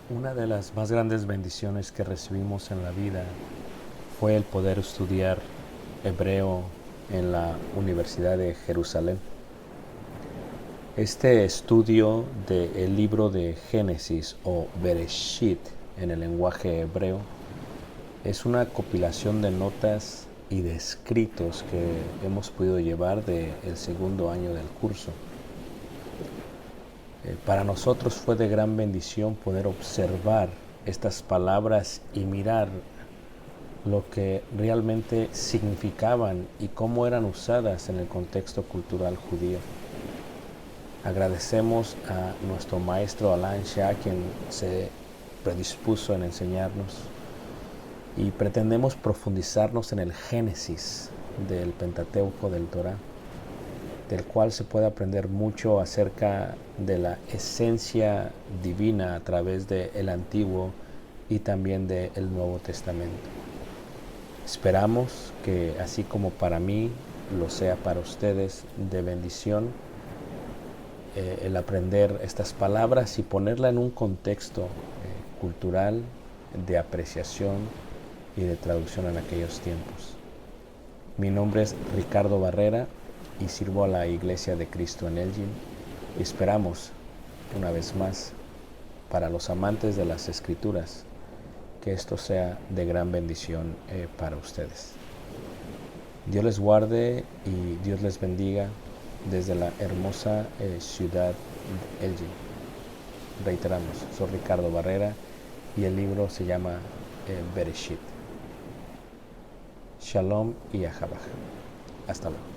Una de las más grandes bendiciones que recibimos en la vida fue el poder estudiar hebreo en la Universidad de Jerusalén. Este estudio del libro de Génesis o Bereshit en el lenguaje hebreo es una compilación de notas y de escritos que hemos podido llevar del segundo año del curso. Para nosotros fue de gran bendición poder observar estas palabras y mirar lo que realmente significaban y cómo eran usadas en el contexto cultural judío. Agradecemos a nuestro maestro Alan Shah, quien se predispuso en enseñarnos, y pretendemos profundizarnos en el Génesis del Pentateuco del Torá, del cual se puede aprender mucho acerca de la esencia divina a través del Antiguo y también del Nuevo Testamento. Esperamos que, así como para mí, lo sea para ustedes de bendición el aprender estas palabras y ponerla en un contexto cultural de apreciación y de traducción en aquellos tiempos. Mi nombre es Ricardo Barrera y sirvo a la Iglesia de Cristo en Elgin, y esperamos, una vez más, para los amantes de las Escrituras, que esto sea de gran bendición para ustedes. Dios les guarde y Dios les bendiga desde la hermosa ciudad de Elgin. Reiteramos, soy Ricardo Barrera y el libro se llama Bereshit. Shalom y Ahabaj. Hasta luego.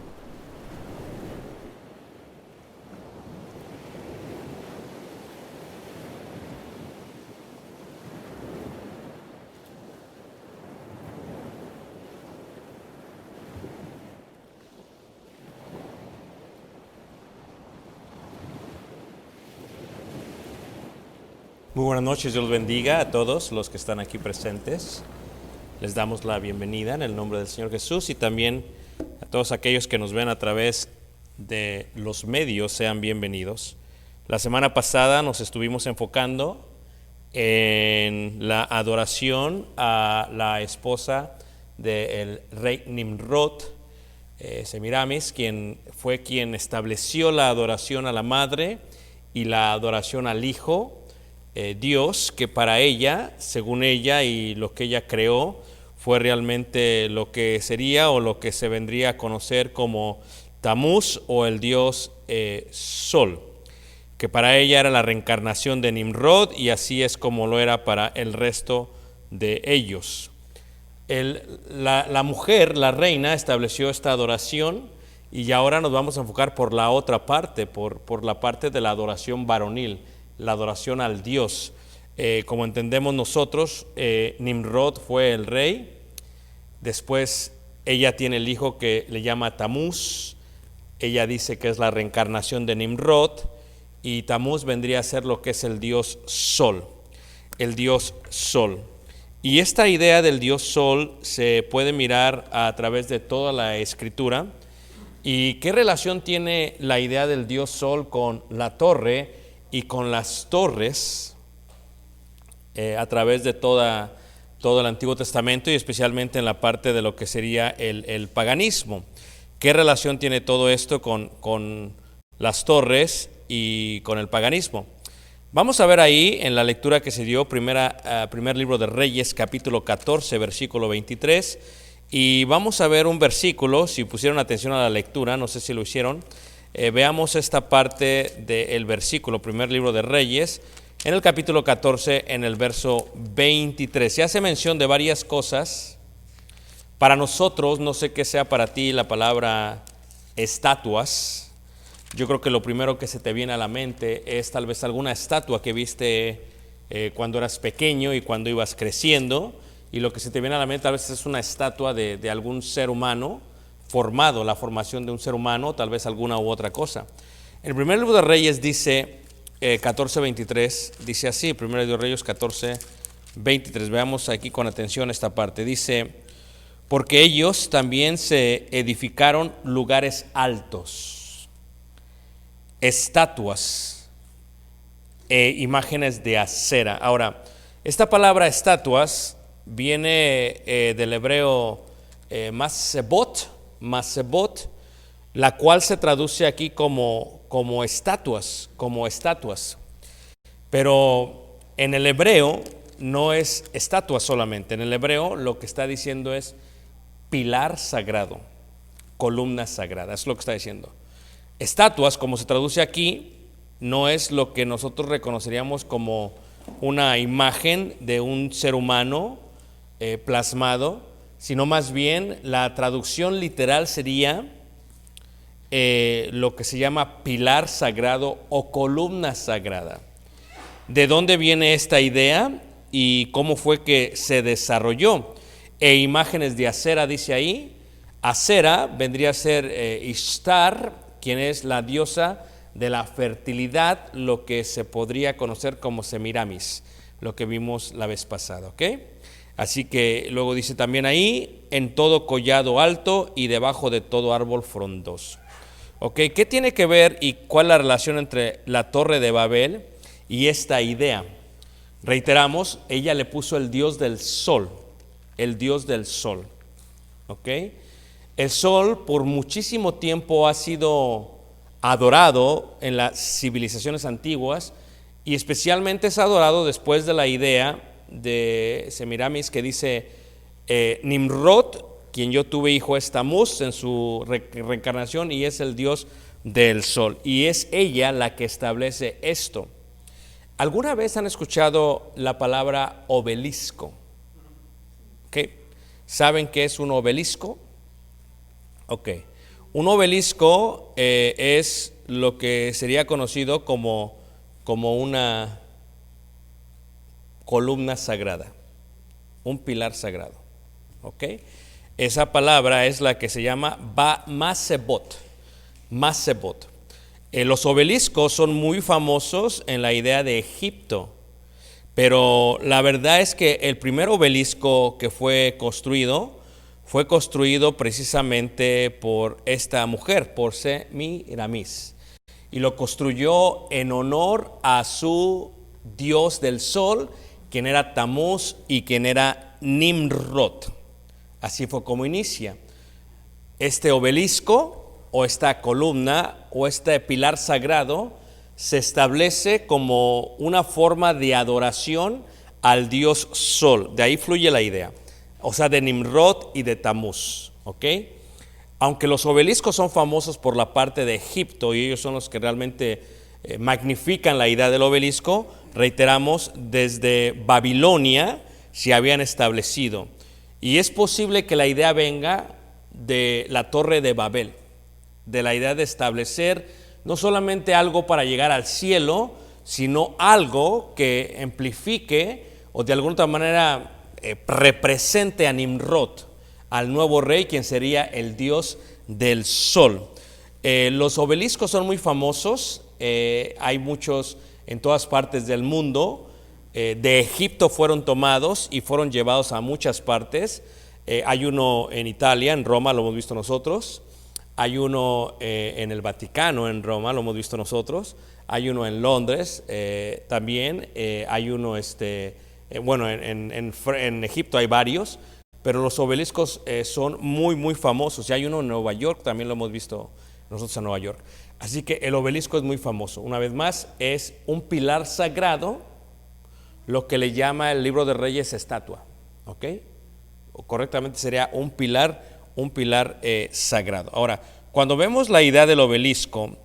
Muy buenas noches, Dios los bendiga a todos los que están aquí presentes. Les damos la bienvenida en el nombre del Señor Jesús y también a todos aquellos que nos ven a través de los medios, sean bienvenidos. La semana pasada nos estuvimos enfocando en la adoración a la esposa del rey Nimrod, Semiramis, quien fue quien estableció la adoración a la madre y la adoración al hijo. Dios, que para ella, según ella y lo que ella creó, fue realmente lo que sería o lo que se vendría a conocer como Tamuz o el dios Sol, que para ella era la reencarnación de Nimrod y así es como lo era para el resto de ellos. La mujer, la reina, estableció esta adoración y ahora nos vamos a enfocar por la otra parte, por la parte de la adoración varonil, la adoración al Dios. Como entendemos nosotros, Nimrod fue el rey, después ella tiene el hijo que le llama Tamuz, ella dice que es la reencarnación de Nimrod y Tamuz vendría a ser lo que es el dios Sol, el dios Sol. Y esta idea del dios Sol se puede mirar a través de toda la escritura. ¿Y qué relación tiene la idea del dios Sol con la torre y con las torres a través de todo el Antiguo Testamento y especialmente en la parte de lo que sería el paganismo? ¿Qué relación tiene todo esto con las torres y con el paganismo? Vamos a ver ahí en la lectura que se dio, primer libro de Reyes, capítulo 14, versículo 23, y vamos a ver un versículo, si pusieron atención a la lectura, no sé si lo hicieron, veamos esta parte del versículo, primer libro de Reyes, en el capítulo 14, en el verso 23. Se hace mención de varias cosas. Para nosotros, no sé qué sea para ti la palabra estatuas. Yo creo que lo primero que se te viene a la mente es tal vez alguna estatua que viste cuando eras pequeño y cuando ibas creciendo, y lo que se te viene a la mente tal vez es una estatua de algún ser humano formado, la formación de un ser humano, tal vez alguna u otra cosa. El primer libro de Reyes dice 14:23, dice así, primer libro de Reyes 14:23, veamos aquí con atención esta parte, dice: porque ellos también se edificaron lugares altos, estatuas imágenes de acera. Ahora, esta palabra estatuas viene del hebreo masebot, la cual se traduce aquí como estatuas, Pero en el hebreo no es estatua solamente. En el hebreo lo que está diciendo es pilar sagrado, columna sagrada. Es lo que está diciendo. Estatuas, como se traduce aquí, no es lo que nosotros reconoceríamos como una imagen de un ser humano plasmado, sino más bien la traducción literal sería lo que se llama pilar sagrado o columna sagrada. ¿De dónde viene esta idea y cómo fue que se desarrolló? Imágenes de Acera, dice ahí. Acera vendría a ser Ishtar, quien es la diosa de la fertilidad, lo que se podría conocer como Semiramis, lo que vimos la vez pasada, ¿ok? Así que luego dice también ahí, en todo collado alto y debajo de todo árbol frondoso. ¿Ok? ¿Qué tiene que ver y cuál es la relación entre la Torre de Babel y esta idea? Reiteramos, ella le puso el dios del sol, ¿ok? El sol por muchísimo tiempo ha sido adorado en las civilizaciones antiguas y especialmente es adorado después de la idea de Semiramis que dice Nimrod, quien yo tuve hijo, es Tamuz en su reencarnación y es el dios del sol, y es ella la que establece esto. ¿Alguna vez han escuchado la palabra obelisco? ¿Okay? ¿Saben qué es un obelisco? Ok, un obelisco es lo que sería conocido como una columna sagrada, un pilar sagrado. ¿Ok? Esa palabra es la que se llama masebot. Los obeliscos son muy famosos en la idea de Egipto, pero la verdad es que el primer obelisco que fue construido precisamente por esta mujer, por Semiramis, y lo construyó en honor a su dios del sol, quien era Tamuz y quien era Nimrod. Así fue como inicia. Este obelisco o esta columna o este pilar sagrado se establece como una forma de adoración al dios sol. De ahí fluye la idea, o sea, de Nimrod y de Tamuz, ¿ok? Aunque los obeliscos son famosos por la parte de Egipto y ellos son los que realmente magnifican la idea del obelisco, reiteramos, desde Babilonia se habían establecido. Y es posible que la idea venga de la Torre de Babel, de la idea de establecer no solamente algo para llegar al cielo, sino algo que amplifique o de alguna otra manera represente a Nimrod, al nuevo rey, quien sería el dios del sol. Los obeliscos son muy famosos, hay muchos en todas partes del mundo. De Egipto fueron tomados y fueron llevados a muchas partes. Hay uno en Italia, en Roma, lo hemos visto nosotros. Hay uno en el Vaticano, en Roma, lo hemos visto nosotros. Hay uno en Londres también. Hay uno, en Egipto hay varios, pero los obeliscos son muy, muy famosos. Y hay uno en Nueva York, también lo hemos visto nosotros en Nueva York. Así que el obelisco es muy famoso. Una vez más, es un pilar sagrado, lo que le llama el libro de Reyes estatua, ¿ok? O correctamente sería un pilar sagrado. Ahora, cuando vemos la idea del obelisco,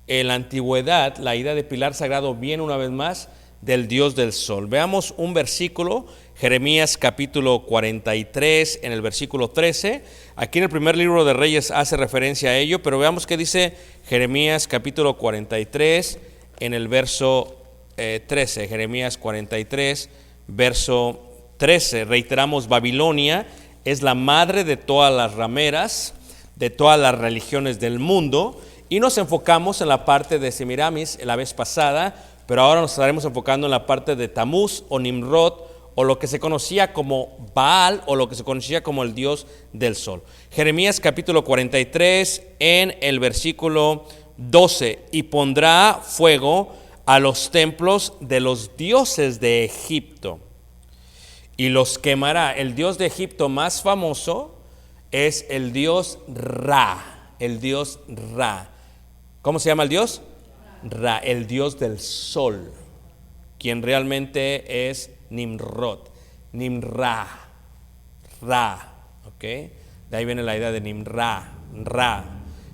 en la antigüedad, la idea de pilar sagrado viene una vez más del dios del sol. Veamos un versículo, Jeremías capítulo 43, en el versículo 13. Aquí en el primer libro de Reyes hace referencia a ello, pero veamos qué dice Jeremías capítulo 43, en el verso 13, Jeremías 43, verso 13. Reiteramos, Babilonia es la madre de todas las rameras, de todas las religiones del mundo, y nos enfocamos en la parte de Semiramis la vez pasada, pero ahora nos estaremos enfocando en la parte de Tamuz o Nimrod, o lo que se conocía como Baal, o lo que se conocía como el dios del sol. Jeremías capítulo 43, en el versículo 12, y pondrá fuego a los templos de los dioses de Egipto y los quemará. El dios de Egipto más famoso es el dios Ra, el dios Ra. ¿Cómo se llama el dios? Ra, el dios del sol, quien realmente es Nimrod, Nimra, Ra, ¿ok? De ahí viene la idea de Nimra, Ra,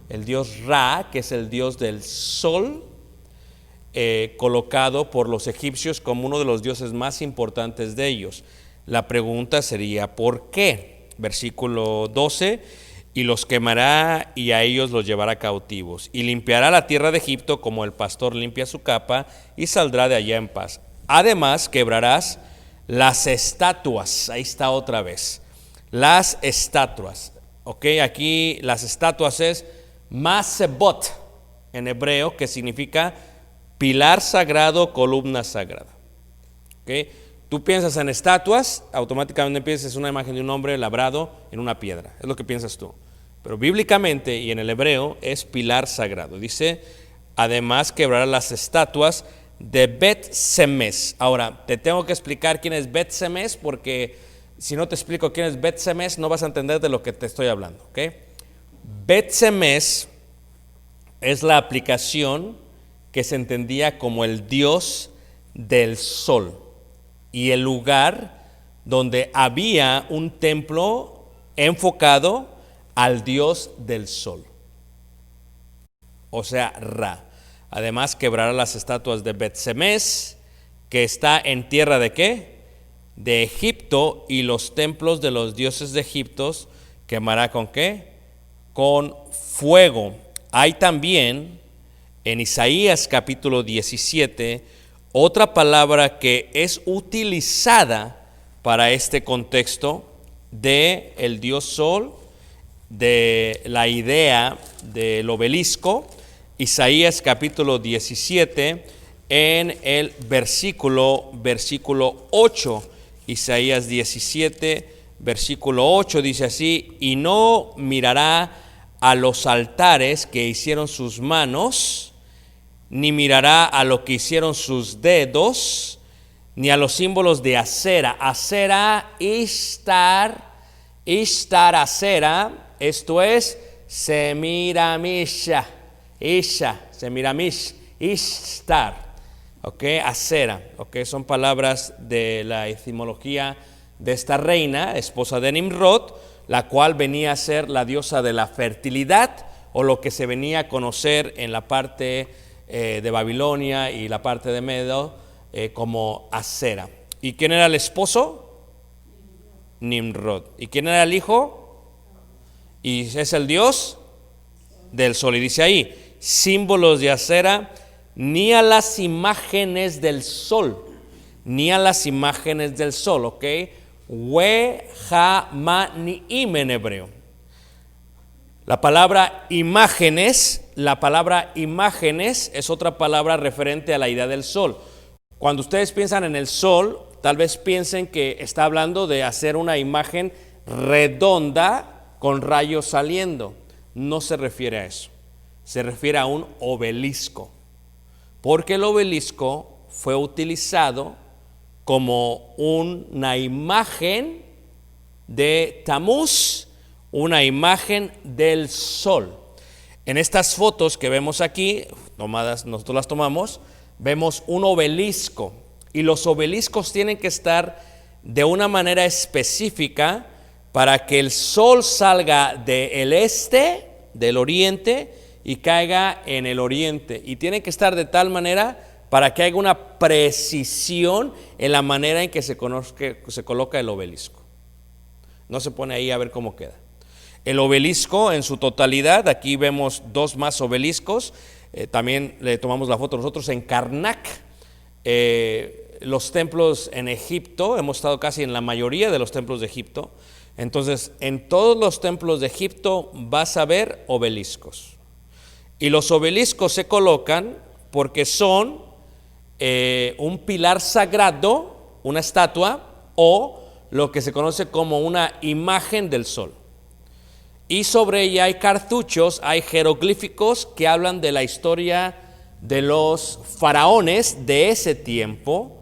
el dios Ra, que es el dios del sol, colocado por los egipcios como uno de los dioses más importantes de ellos. La pregunta sería, ¿por qué? Versículo 12, y los quemará y a ellos los llevará cautivos, y limpiará la tierra de Egipto como el pastor limpia su capa, y saldrá de allá en paz. Además, quebrarás las estatuas. Ahí está otra vez. Las estatuas. Ok, aquí las estatuas es masebot en hebreo, que significa pilar sagrado, columna sagrada. Ok, tú piensas en estatuas, automáticamente piensas en una imagen de un hombre labrado en una piedra. Es lo que piensas tú. Pero bíblicamente y en el hebreo es pilar sagrado. Dice, además quebrará las estatuas de Bet-Semes. Ahora, te tengo que explicar quién es Bet-Semes, porque si no te explico quién es Bet-Semes, no vas a entender de lo que te estoy hablando. ¿Okay? Bet-Semes es la aplicación que se entendía como el dios del sol y el lugar donde había un templo enfocado al dios del sol, o sea, Ra. Además quebrará las estatuas de Bet-Semes, que está en tierra de ¿qué? De Egipto, y los templos de los dioses de Egipto quemará ¿con qué? Con fuego. Hay también en Isaías capítulo 17 otra palabra que es utilizada para este contexto de el dios sol, de la idea del obelisco. Isaías capítulo 17 en el versículo 8. Isaías 17 versículo 8 dice así: y no mirará a los altares que hicieron sus manos, ni mirará a lo que hicieron sus dedos, ni a los símbolos de Acera. Acera, Ishtar, Acera, esto es Semiramisha, Isha, Semiramish, Ishtar, ok, Acera, ok, son palabras de la etimología de esta reina, esposa de Nimrod, la cual venía a ser la diosa de la fertilidad, o lo que se venía a conocer en la parte de Babilonia y la parte de Medo como Acera. ¿Y quién era el esposo? Nimrod. ¿Y quién era el hijo? Y es el dios del sol. Y dice ahí, símbolos de Acera, ni a las imágenes del sol, ni a las imágenes del sol, ok. We-ha-ma-ni-im en hebreo. La palabra imágenes es otra palabra referente a la idea del sol. Cuando ustedes piensan en el sol, tal vez piensen que está hablando de hacer una imagen redonda con rayos saliendo. No se refiere a eso. Se refiere a un obelisco. Porque el obelisco fue utilizado como una imagen de Tamuz, una imagen del sol. En estas fotos que vemos aquí, tomadas, nosotros las tomamos, vemos un obelisco, y los obeliscos tienen que estar de una manera específica para que el sol salga del este, del oriente, y caiga en el oriente, y tiene que estar de tal manera para que haya una precisión en la manera en que se coloca el obelisco. No se pone ahí a ver cómo queda. El obelisco en su totalidad, aquí vemos dos más obeliscos, también le tomamos la foto nosotros en Karnak, los templos en Egipto, hemos estado casi en la mayoría de los templos de Egipto. Entonces, en todos los templos de Egipto vas a ver obeliscos. Y los obeliscos se colocan porque son un pilar sagrado, una estatua, o lo que se conoce como una imagen del sol. Y sobre ella hay cartuchos, hay jeroglíficos que hablan de la historia de los faraones de ese tiempo,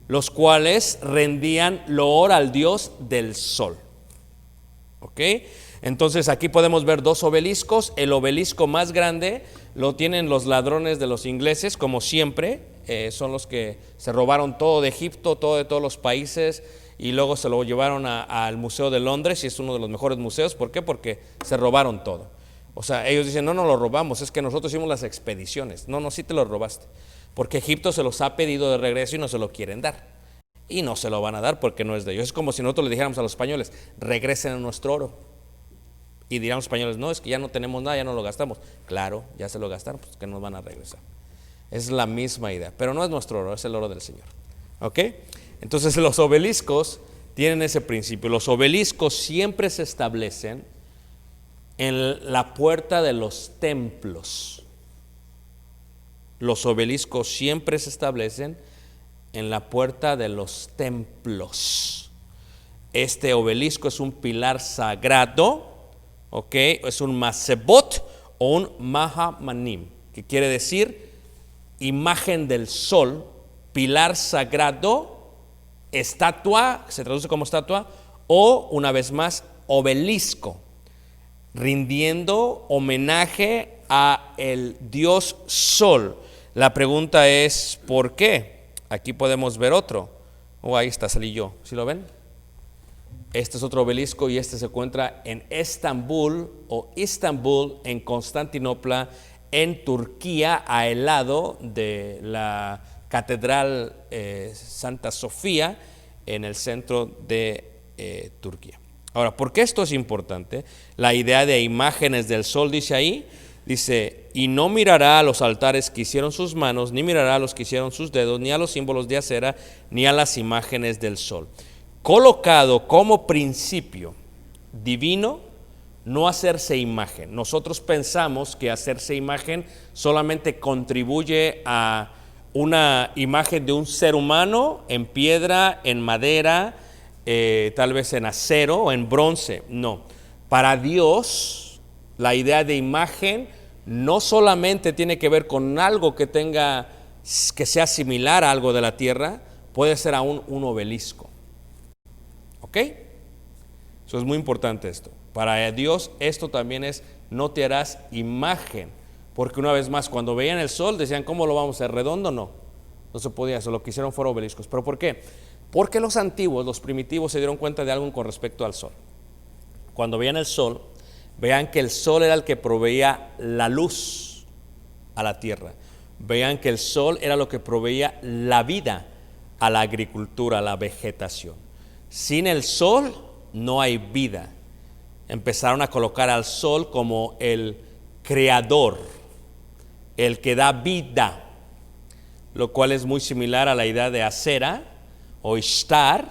los cuales rendían loor al dios del sol. ¿Ok? Entonces aquí podemos ver dos obeliscos. El obelisco más grande lo tienen los ladrones de los ingleses, como siempre. Son los que se robaron todo de Egipto, todo de todos los países, y luego se lo llevaron al Museo de Londres, y es uno de los mejores museos. ¿Por qué? Porque se robaron todo. O sea, ellos dicen, no lo robamos, es que nosotros hicimos las expediciones. No, sí te lo robaste, porque Egipto se los ha pedido de regreso y no se lo quieren dar. Y no se lo van a dar porque no es de ellos. Es como si nosotros le dijéramos a los españoles, regresen a nuestro oro. Y dirán los españoles, no, es que ya no tenemos nada, ya no lo gastamos. Claro, ya se lo gastaron, pues que nos van a regresar. Es la misma idea, pero no es nuestro oro, es el oro del Señor. ¿Ok? Entonces los obeliscos tienen ese principio. Los obeliscos siempre se establecen en la puerta de los templos. Los obeliscos siempre se establecen en la puerta de los templos. Este obelisco es un pilar sagrado, ¿ok? Es un masebot o un mahamanim, que quiere decir imagen del sol, pilar sagrado, estatua, se traduce como estatua, o una vez más, obelisco, rindiendo homenaje a el dios sol. La pregunta es, ¿por qué? Aquí podemos ver otro. Ahí está, salí yo. ¿Sí lo ven? Este es otro obelisco y este se encuentra en Estambul o Istambul, en Constantinopla, en Turquía, al lado de la Catedral Santa Sofía, en el centro de Turquía. Ahora, ¿por qué esto es importante? La idea de imágenes del sol dice ahí, dice, y no mirará a los altares que hicieron sus manos, ni mirará a los que hicieron sus dedos, ni a los símbolos de acera, ni a las imágenes del sol. Colocado como principio divino, no hacerse imagen. Nosotros pensamos que hacerse imagen solamente contribuye a una imagen de un ser humano en piedra, en madera, tal vez en acero o en bronce. No, para Dios la idea de imagen no solamente tiene que ver con algo que sea similar a algo de la tierra, puede ser aún un obelisco. ¿Ok? Eso es muy importante esto. Para Dios esto también es, no te harás imagen, porque una vez más, cuando veían el sol decían, ¿cómo lo vamos a hacer? ¿Redondo? No se podía, eso lo que hicieron fueron obeliscos. ¿Pero por qué? Porque los antiguos, los primitivos, se dieron cuenta de algo con respecto al sol. Cuando veían el sol, vean que el sol era el que proveía la luz a la tierra. Vean que el sol era lo que proveía la vida a la agricultura, a la vegetación. Sin el sol no hay vida. Empezaron a colocar al sol como el creador, el que da vida, lo cual es muy similar a la idea de Acera o Ishtar,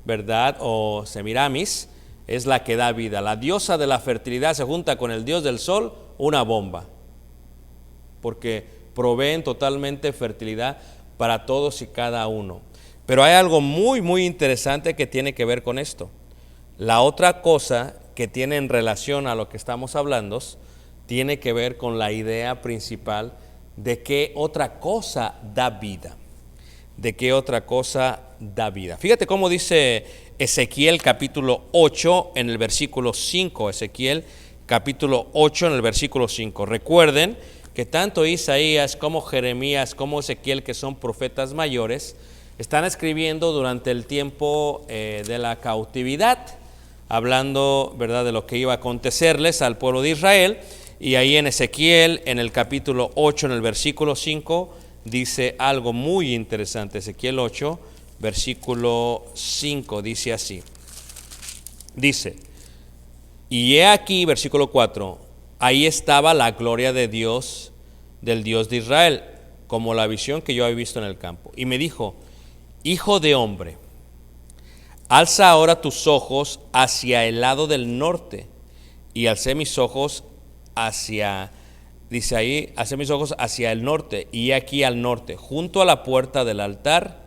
¿verdad? O Semiramis, es la que da vida. La diosa de la fertilidad se junta con el dios del sol, una bomba, porque proveen totalmente fertilidad para todos y cada uno. Pero hay algo muy, muy interesante que tiene que ver con esto. La otra cosa que tiene en relación a lo que estamos hablando tiene que ver con la idea principal de qué otra cosa da vida. ¿De qué otra cosa da vida? Fíjate cómo dice Ezequiel capítulo 8 en el versículo 5. Ezequiel capítulo 8 en el versículo 5. Recuerden que tanto Isaías como Jeremías como Ezequiel, que son profetas mayores, están escribiendo durante el tiempo de la cautividad, hablando, ¿verdad?, de lo que iba a acontecerles al pueblo de Israel. Y ahí en Ezequiel, en el capítulo 8, en el versículo 5, dice algo muy interesante. Ezequiel 8, versículo 5, dice así. Dice, y he aquí, versículo 4, ahí estaba la gloria de Dios, del Dios de Israel, como la visión que yo había visto en el campo. Y me dijo, hijo de hombre, alza ahora tus ojos hacia el lado del norte. Y alcé mis ojos dice ahí, alcé mis ojos hacia el norte, y aquí al norte, junto a la puerta del altar,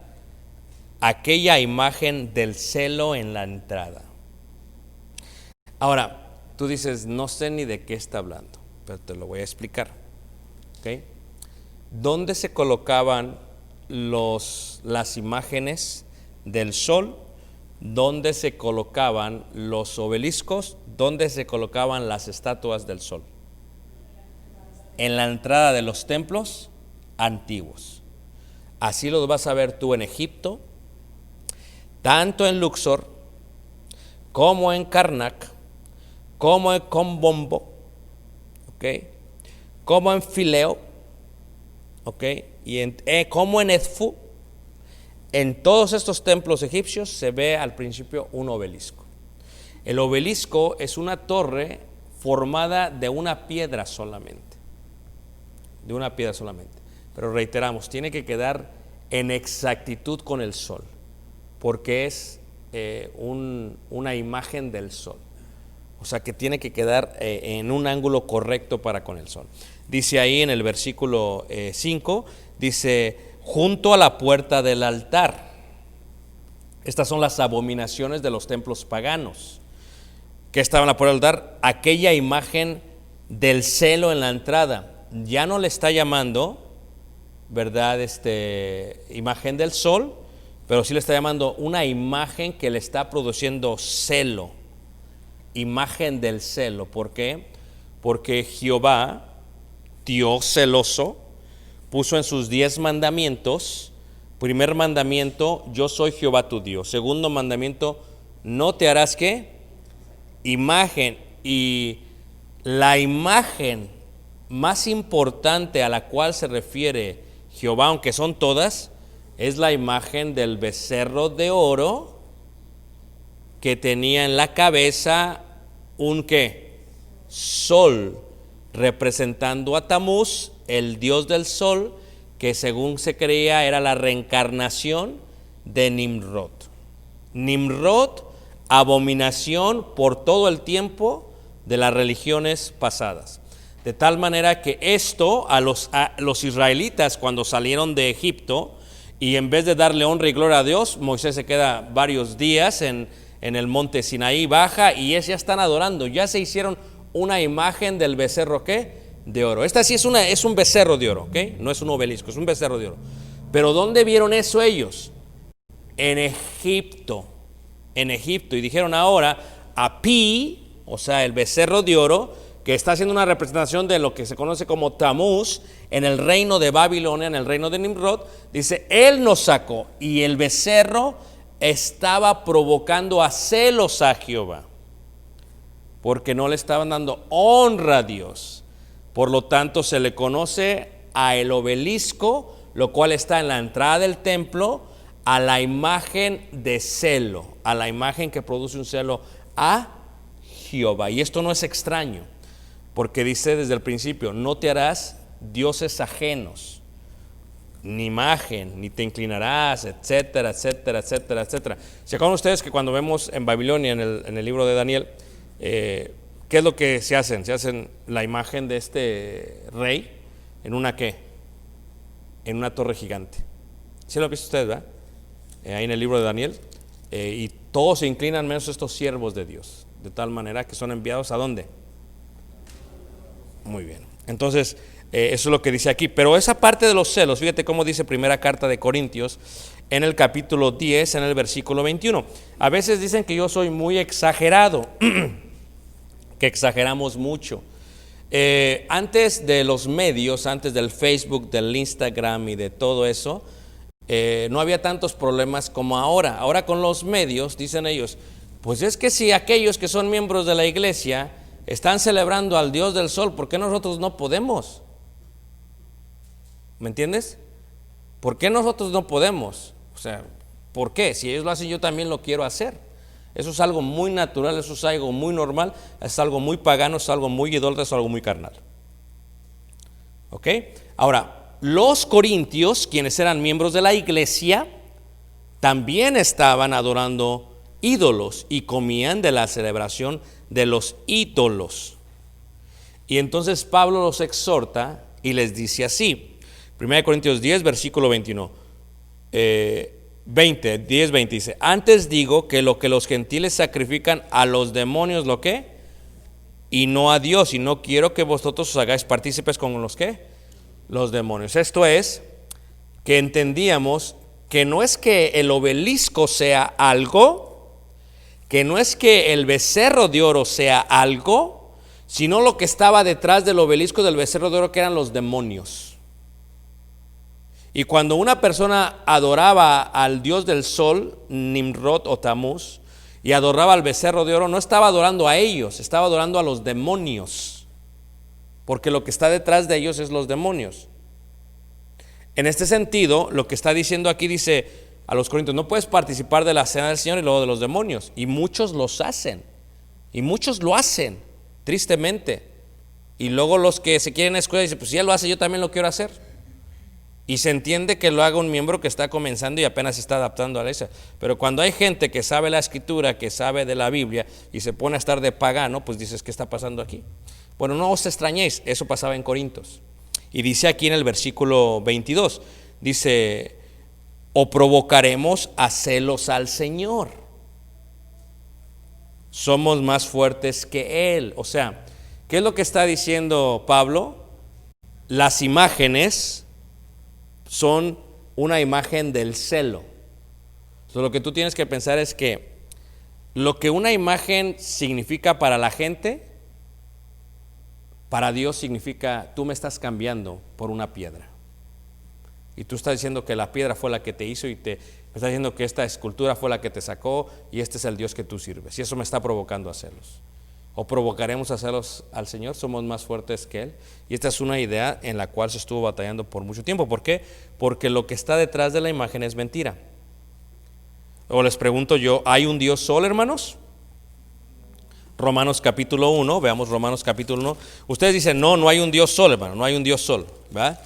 aquella imagen del celo en la entrada. Ahora, tú dices, no sé ni de qué está hablando, pero te lo voy a explicar. ¿Okay? ¿dónde se colocaban las imágenes del sol? ¿Dónde se colocaban los obeliscos? ¿Dónde se colocaban las estatuas del sol? En la entrada de los templos antiguos. Así los vas a ver tú en Egipto, tanto en Luxor, como en Karnak, como en Combombo, ¿okay? Como en Fileo, ¿okay? Y como en Edfu. En todos estos templos egipcios se ve al principio un obelisco. El obelisco es una torre formada de una piedra solamente. De una piedra solamente. Pero reiteramos, tiene que quedar en exactitud con el sol, porque es una imagen del sol. O sea que tiene que quedar en un ángulo correcto para con el sol. Dice ahí en el versículo 5, dice, junto a la puerta del altar. Estas son las abominaciones de los templos paganos. ¿Qué estaba en la puerta del altar? Aquella imagen del celo en la entrada. Ya no le está llamando, ¿verdad? Imagen del sol, pero sí le está llamando una imagen que le está produciendo celo. Imagen del celo. ¿Por qué? Porque Jehová, Dios celoso, puso en sus 10 mandamientos, primer mandamiento, yo soy Jehová tu Dios. Segundo mandamiento, no te harás ¿qué? Imagen. Y la imagen más importante a la cual se refiere Jehová, aunque son todas, es la imagen del becerro de oro que tenía en la cabeza un ¿qué? Sol, representando a Tamuz, el dios del sol, que según se creía era la reencarnación de Nimrod. Nimrod, abominación por todo el tiempo de las religiones pasadas. De tal manera que esto a los israelitas cuando salieron de Egipto, y en vez de darle honra y gloria a Dios, Moisés se queda varios días en el monte Sinaí, baja y ya están adorando, ya se hicieron una imagen del becerro ¿qué? De oro. Esta sí es un becerro de oro, ¿ok? No es un obelisco, es un becerro de oro. Pero ¿dónde vieron eso ellos? En Egipto. En Egipto. Y dijeron ahora a Pi, o sea, el becerro de oro, que está haciendo una representación de lo que se conoce como Tamuz, en el reino de Babilonia, en el reino de Nimrod, dice, él nos sacó, y el becerro estaba provocando a celos a Jehová, porque no le estaban dando honra a Dios. Por lo tanto, se le conoce a el obelisco, lo cual está en la entrada del templo, a la imagen de celo, a la imagen que produce un celo a Jehová. Y esto no es extraño, porque dice desde el principio, no te harás dioses ajenos, ni imagen, ni te inclinarás, etcétera, etcétera, etcétera, etcétera. ¿Se acuerdan ustedes que cuando vemos en Babilonia, en el libro de Daniel, qué es lo que se hacen? Se hacen la imagen de este rey en una ¿qué? En una torre gigante. ¿Sí lo han visto ustedes, verdad? Ahí en el libro de Daniel, y todos se inclinan menos estos siervos de Dios, de tal manera que son enviados ¿a dónde? Muy bien. Entonces, eso es lo que dice aquí. Pero esa parte de los celos, fíjate cómo dice primera carta de Corintios, en el capítulo 10, en el versículo 21. A veces dicen que yo soy muy exagerado, que exageramos mucho. Antes de los medios, antes del Facebook, del Instagram y de todo eso, no había tantos problemas como ahora. Ahora con los medios, dicen ellos, pues es que si aquellos que son miembros de la iglesia están celebrando al Dios del sol, ¿por qué nosotros no podemos? ¿Me entiendes? ¿Por qué nosotros no podemos? O sea, ¿por qué? Si ellos lo hacen, yo también lo quiero hacer. Eso es algo muy natural, eso es algo muy normal, es algo muy pagano, es algo muy idólatra, es algo muy carnal. ¿Ok? Ahora, los corintios, quienes eran miembros de la iglesia, también estaban adorando ídolos y comían de la celebración de los ídolos. Y entonces Pablo los exhorta y les dice así, 1 Corintios 10, versículo 21, 10, 20, dice, antes digo que lo que los gentiles sacrifican a los demonios, ¿lo qué? Y no a Dios, y no quiero que vosotros os hagáis partícipes con los ¿qué? los demonios. Esto es, que entendíamos que no es que el obelisco sea algo, que no es que el becerro de oro sea algo, sino lo que estaba detrás del obelisco del becerro de oro, que eran los demonios. Y cuando una persona adoraba al dios del sol, Nimrod o Tamuz, y adoraba al becerro de oro, no estaba adorando a ellos, estaba adorando a los demonios, porque lo que está detrás de ellos es los demonios. En este sentido, lo que está diciendo aquí, dice a los corintios: no puedes participar de la cena del Señor y luego de los demonios. Y muchos los hacen, y muchos lo hacen, tristemente. Y luego los que se quieren escuchar dicen: pues si él lo hace, yo también lo quiero hacer. Y se entiende que lo haga un miembro que está comenzando y apenas se está adaptando a eso. Pero cuando hay gente que sabe la escritura, que sabe de la Biblia, y se pone a estar de pagano, pues dices: ¿qué está pasando aquí? Bueno, no os extrañéis, eso pasaba en Corintios. Y dice aquí en el versículo 22, dice: o provocaremos a celos al Señor, somos más fuertes que Él. O sea, ¿qué es lo que está diciendo Pablo? Las imágenes son una imagen del celo. Entonces, lo que tú tienes que pensar es que lo que una imagen significa para la gente, para Dios significa: tú me estás cambiando por una piedra. Y tú estás diciendo que la piedra fue la que te hizo, y me estás diciendo que esta escultura fue la que te sacó, y este es el Dios que tú sirves. Y eso me está provocando a celos. O provocaremos a celos al Señor, somos más fuertes que Él. Y esta es una idea en la cual se estuvo batallando por mucho tiempo. ¿Por qué? Porque lo que está detrás de la imagen es mentira. O les pregunto yo: ¿hay un Dios sol, hermanos? Romanos capítulo 1, veamos Romanos capítulo 1. Ustedes dicen: no, no hay un Dios sol, hermano, no hay un Dios sol, ¿verdad?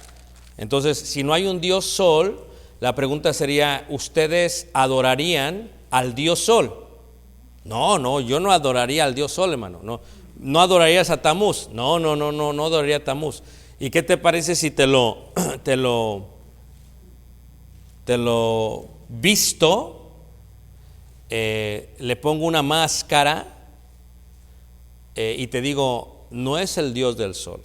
Entonces, si no hay un Dios sol, la pregunta sería: ¿ustedes adorarían al Dios sol? No, yo no adoraría al Dios sol, hermano. No adorarías a Tamuz. No adoraría a Tamuz. ¿Y qué te parece si te lo visto, le pongo una máscara y te digo: no es el Dios del sol,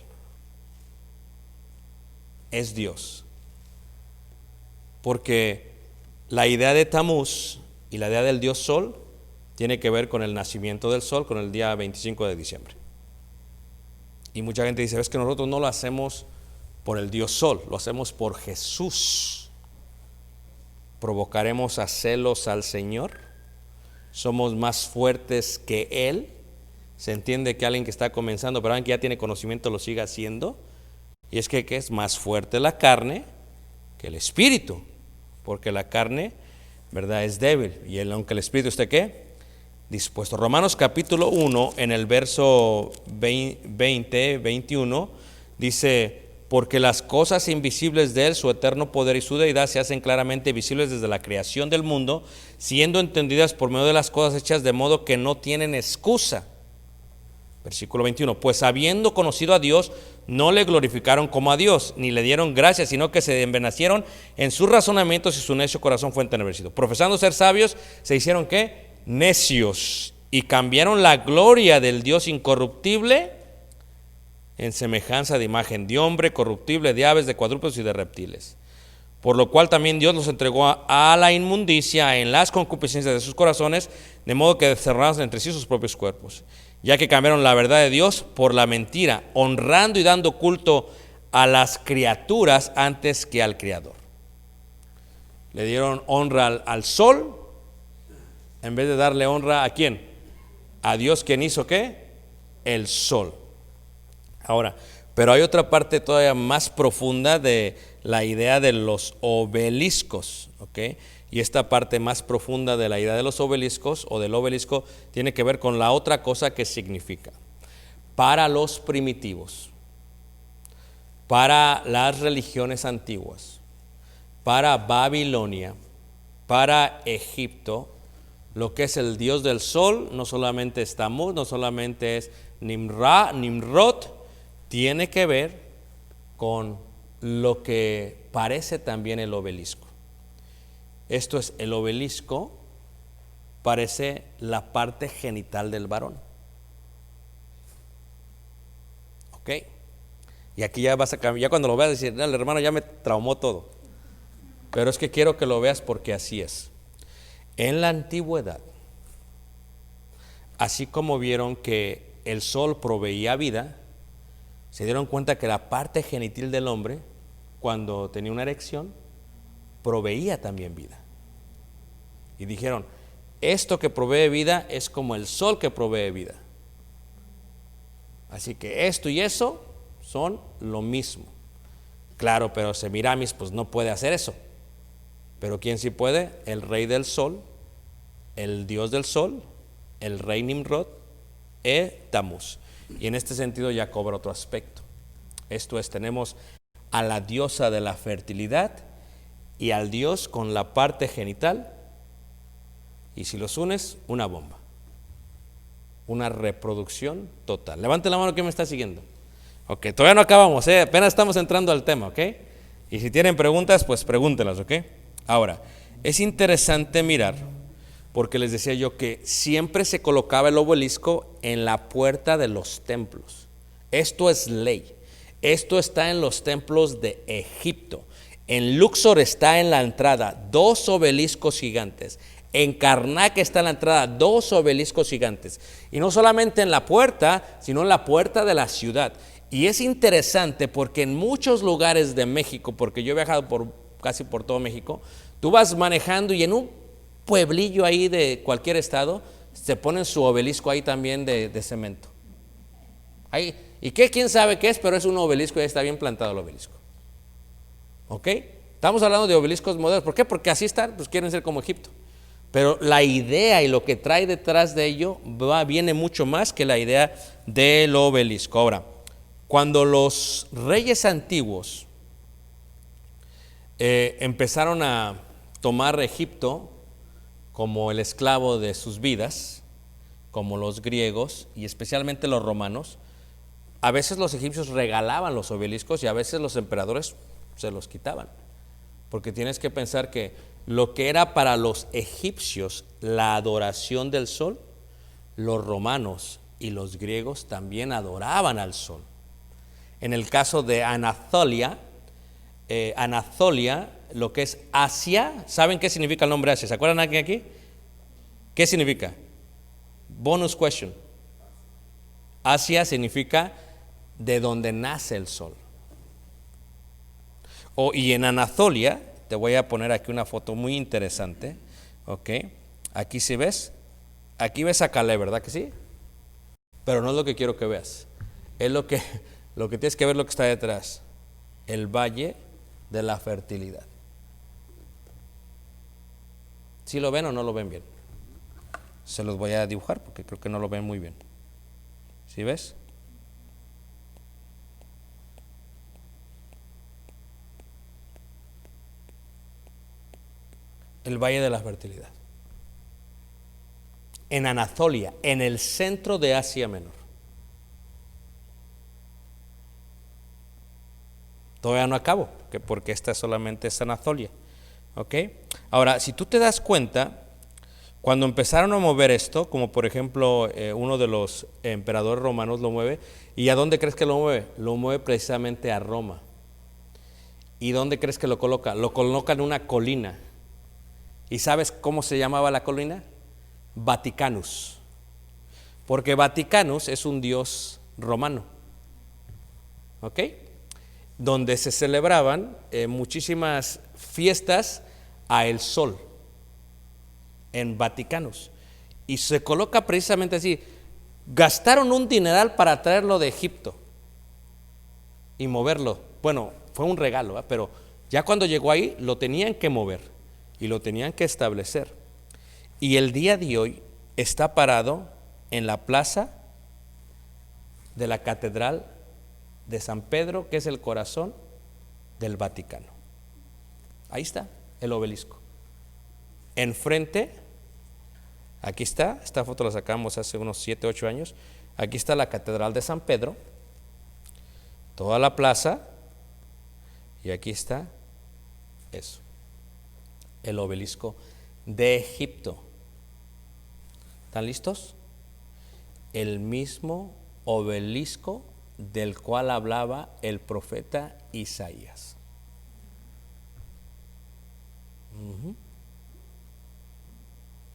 es Dios? Porque la idea de Tamuz y la idea del Dios sol tiene que ver con el nacimiento del sol, con el día 25 de diciembre. Y mucha gente dice: es que nosotros no lo hacemos por el Dios sol, lo hacemos por Jesús. ¿Provocaremos a celos al Señor? ¿Somos más fuertes que Él? Se entiende que alguien que está comenzando, pero alguien que ya tiene conocimiento, lo siga haciendo. Y es que es más fuerte la carne que el espíritu, porque la carne, ¿verdad?, es débil, y aunque el espíritu esté ¿qué? Dispuesto. Romanos capítulo 1, en el verso 20, 21, dice: porque las cosas invisibles de Él, su eterno poder y su deidad, se hacen claramente visibles desde la creación del mundo, siendo entendidas por medio de las cosas hechas, de modo que no tienen excusa. Versículo 21, pues habiendo conocido a Dios, no le glorificaron como a Dios, ni le dieron gracias, sino que se envanecieron en sus razonamientos, y su necio corazón fue entenebrecido. Profesando ser sabios, se hicieron ¿qué? Necios, y cambiaron la gloria del Dios incorruptible en semejanza de imagen de hombre, corruptible, de aves, de cuadrúpedos y de reptiles. Por lo cual también Dios los entregó a la inmundicia en las concupiscencias de sus corazones, de modo que cerraron entre sí sus propios cuerpos, ya que cambiaron la verdad de Dios por la mentira, honrando y dando culto a las criaturas antes que al Creador. Le dieron honra al sol en vez de darle honra ¿a quién? A Dios, quien hizo ¿qué? El sol. Ahora, pero hay otra parte todavía más profunda de la idea de los obeliscos, ¿ok? Y esta parte más profunda de la idea de los obeliscos o del obelisco tiene que ver con la otra cosa que significa. Para los primitivos, para las religiones antiguas, para Babilonia, para Egipto, lo que es el dios del sol no solamente es Tamuz, no solamente es Nimrod, tiene que ver con lo que parece también el obelisco. Esto es, el obelisco parece la parte genital del varón. ¿Ok? Y aquí ya vas a cambiar, ya cuando lo veas decir, no, el hermano ya me traumó todo. Pero es que quiero que lo veas porque así es. En la antigüedad, así como vieron que el sol proveía vida, se dieron cuenta que la parte genital del hombre, cuando tenía una erección, proveía también vida. Y dijeron, esto que provee vida es como el sol que provee vida. Así que esto y eso son lo mismo. Claro, pero Semiramis pues no puede hacer eso. Pero ¿quién sí puede? El rey del sol, el dios del sol, el rey Nimrod, Tamuz. Y en este sentido ya cobra otro aspecto. Esto es, tenemos a la diosa de la fertilidad y al dios con la parte genital. Y si los unes, una bomba. Una reproducción total. Levante la mano que me está siguiendo. Ok, todavía no acabamos, apenas estamos entrando al tema, ok. Y si tienen preguntas, pues pregúntenlas, ok. Ahora, es interesante mirar, porque les decía yo que siempre se colocaba el obelisco en la puerta de los templos. Esto es ley. Esto está en los templos de Egipto. En Luxor está en la entrada 2 obeliscos gigantes. En Karnak está en la entrada 2 obeliscos gigantes. Y no solamente en la puerta, sino en la puerta de la ciudad. Y es interesante porque en muchos lugares de México, porque yo he viajado casi por todo México, tú vas manejando y en un pueblillo ahí de cualquier estado, se ponen su obelisco ahí también de cemento. Ahí, ¿y qué? ¿Quién sabe qué es? Pero es un obelisco y ahí está bien plantado el obelisco. ¿Ok? Estamos hablando de obeliscos modernos. ¿Por qué? Porque así están, pues quieren ser como Egipto. Pero la idea y lo que trae detrás de ello viene mucho más que la idea del obelisco. Ahora, cuando los reyes antiguos empezaron a tomar Egipto como el esclavo de sus vidas, como los griegos y especialmente los romanos, a veces los egipcios regalaban los obeliscos y a veces los emperadores se los quitaban. Porque tienes que pensar que lo que era para los egipcios la adoración del sol, los romanos y los griegos también adoraban al sol. En el caso de Anatolia, lo que es Asia, ¿saben qué significa el nombre Asia? ¿Se acuerdan alguien aquí? ¿Qué significa? Bonus question. Asia significa de donde nace el sol. Y en Anatolia, te voy a poner aquí una foto muy interesante, ¿ok? Aquí sí ves, aquí ves a Calais, ¿verdad que sí? Pero no es lo que quiero que veas, es lo que tienes que ver, lo que está detrás, el valle de la fertilidad. ¿Sí lo ven o no lo ven bien? Se los voy a dibujar porque creo que no lo ven muy bien. ¿Sí ves? El valle de la fertilidad. En Anatolia, en el centro de Asia Menor. Todavía no acabo, porque esta solamente es Anatolia. ¿Ok? Ahora, si tú te das cuenta, cuando empezaron a mover esto, como por ejemplo uno de los emperadores romanos lo mueve, ¿y a dónde crees que lo mueve? Lo mueve precisamente a Roma. ¿Y dónde crees que lo coloca? Lo coloca en una colina. ¿Y sabes cómo se llamaba la colina? Vaticanus. Porque Vaticanus es un dios romano. ¿Ok? Donde se celebraban muchísimas fiestas a el sol. En Vaticanus. Y se coloca precisamente así. Gastaron un dineral para traerlo de Egipto y moverlo. Bueno, fue un regalo, pero ya cuando llegó ahí lo tenían que mover y lo tenían que establecer. Y el día de hoy está parado en la plaza de la Catedral de San Pedro, que es el corazón del Vaticano. Ahí está el obelisco. Enfrente, aquí está, esta foto la sacamos hace unos 7, 8 años. Aquí está la Catedral de San Pedro, toda la plaza, y aquí está eso, el obelisco de Egipto. ¿Están listos? El mismo obelisco del cual hablaba el profeta Isaías.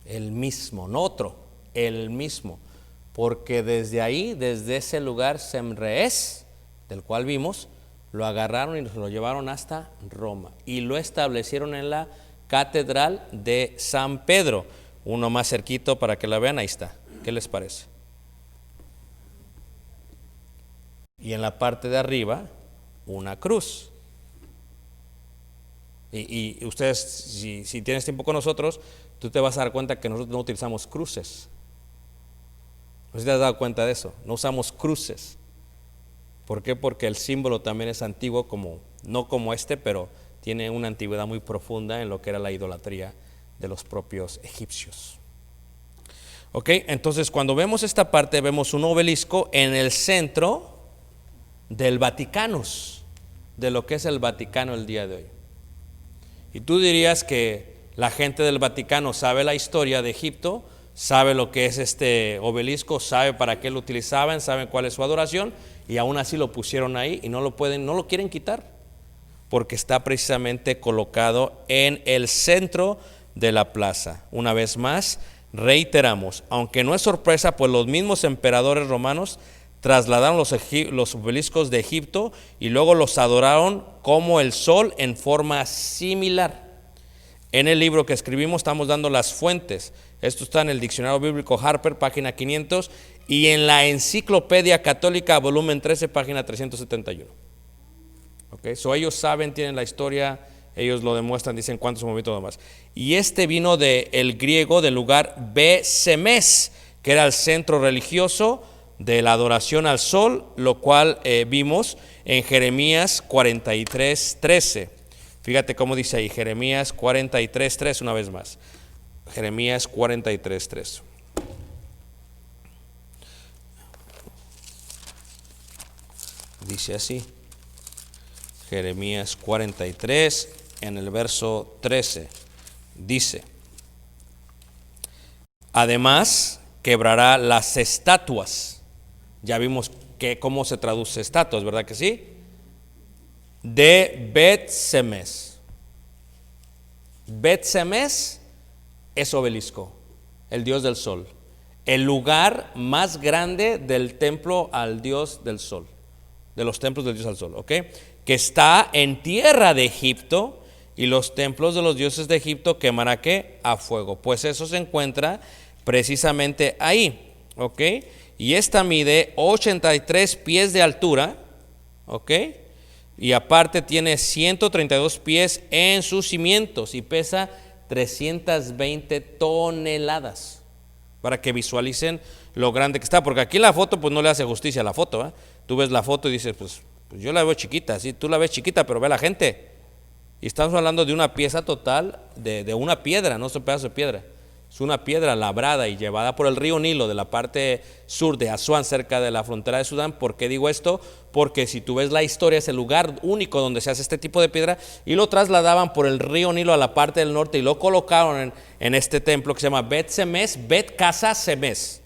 El mismo, no otro, el mismo. Porque desde ahí, desde ese lugar Semrees, del cual vimos, lo agarraron y lo llevaron hasta Roma y lo establecieron en la Catedral de San Pedro. Uno más cerquito para que la vean, ahí está. ¿Qué les parece? Y en la parte de arriba, una cruz. Y ustedes, si tienes tiempo con nosotros, tú te vas a dar cuenta que nosotros no utilizamos cruces. ¿No te has dado cuenta de eso? No usamos cruces. ¿Por qué? Porque el símbolo también es antiguo, no como este, pero tiene una antigüedad muy profunda en lo que era la idolatría de los propios egipcios. Ok, entonces cuando vemos esta parte, vemos un obelisco en el centro del Vaticanus, de lo que es el Vaticano el día de hoy. Y tú dirías que la gente del Vaticano sabe la historia de Egipto, sabe lo que es este obelisco, sabe para qué lo utilizaban, saben cuál es su adoración, y aún así lo pusieron ahí y no lo quieren quitar, porque está precisamente colocado en el centro de la plaza. Una vez más, reiteramos, aunque no es sorpresa, pues los mismos emperadores romanos trasladaron los obeliscos de Egipto y luego los adoraron como el sol en forma similar. En el libro que escribimos estamos dando las fuentes. Esto está en el Diccionario Bíblico Harper, página 500, y en la Enciclopedia Católica, volumen 13, página 371. Okay, ellos saben, tienen la historia, ellos lo demuestran, dicen cuántos movimientos nomás. Y este vino del griego del lugar Be-Semes, que era el centro religioso de la adoración al sol, lo cual vimos en Jeremías 43:13. Fíjate cómo dice ahí, Jeremías 43:3, una vez más. Jeremías 43:3. Dice así, Jeremías 43, en el verso 13, dice: además quebrará las estatuas. Ya vimos cómo se traduce estatuas, ¿verdad que sí? De Bet-Semes. Bet-Semes es obelisco, el dios del sol, el lugar más grande del templo al dios del sol, de los templos del dios al sol, ¿ok? Que está en tierra de Egipto, y los templos de los dioses de Egipto quemará ¿qué? A fuego. Pues eso se encuentra precisamente ahí, ¿ok? Y esta mide 83 pies de altura, ¿ok? Y aparte tiene 132 pies en sus cimientos y pesa 320 toneladas, para que visualicen lo grande que está, porque aquí la foto pues no le hace justicia a la foto, ¿eh? Tú ves la foto y dices, pues yo la veo chiquita, sí, tú la ves chiquita, pero ve la gente. Y estamos hablando de una pieza total de una piedra, no es un pedazo de piedra. Es una piedra labrada y llevada por el río Nilo de la parte sur de Asuán, cerca de la frontera de Sudán. ¿Por qué digo esto? Porque si tú ves la historia, es el lugar único donde se hace este tipo de piedra, y lo trasladaban por el río Nilo a la parte del norte y lo colocaron en este templo que se llama Bet-Semes, Bet-Casa-Semes.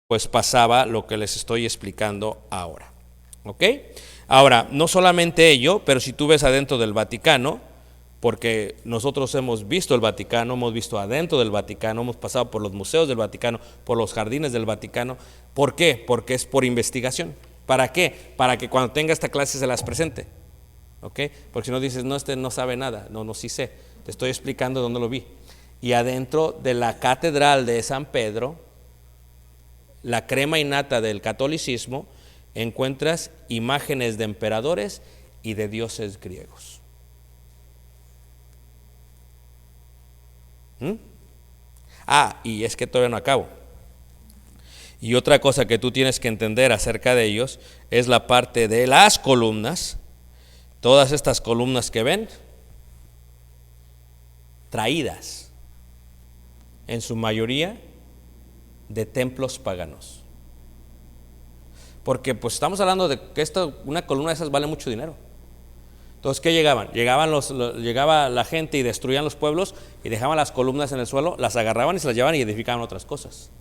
Pues pasaba lo que les estoy explicando ahora. ¿Ok? Ahora, no solamente ello, pero si tú ves adentro del Vaticano, porque nosotros hemos visto el Vaticano, hemos visto adentro del Vaticano, hemos pasado por los museos del Vaticano, por los jardines del Vaticano. ¿Por qué? Porque es por investigación. ¿Para qué? Para que cuando tenga esta clase se las presente. ¿Ok? Porque si no dices, no, este no sabe nada. No, sí sé. Te estoy explicando dónde lo vi. Y adentro de la Catedral de San Pedro, la crema innata del catolicismo, encuentras imágenes de emperadores y de dioses griegos. Y es que todavía no acabo. Y otra cosa que tú tienes que entender acerca de ellos es la parte de las columnas. Todas estas columnas que ven, traídas en su mayoría de templos paganos. Porque pues estamos hablando de que una columna de esas vale mucho dinero. Entonces, ¿qué llegaban? Llegaba la gente y destruían los pueblos y dejaban las columnas en el suelo, las agarraban y se las llevaban y edificaban otras cosas.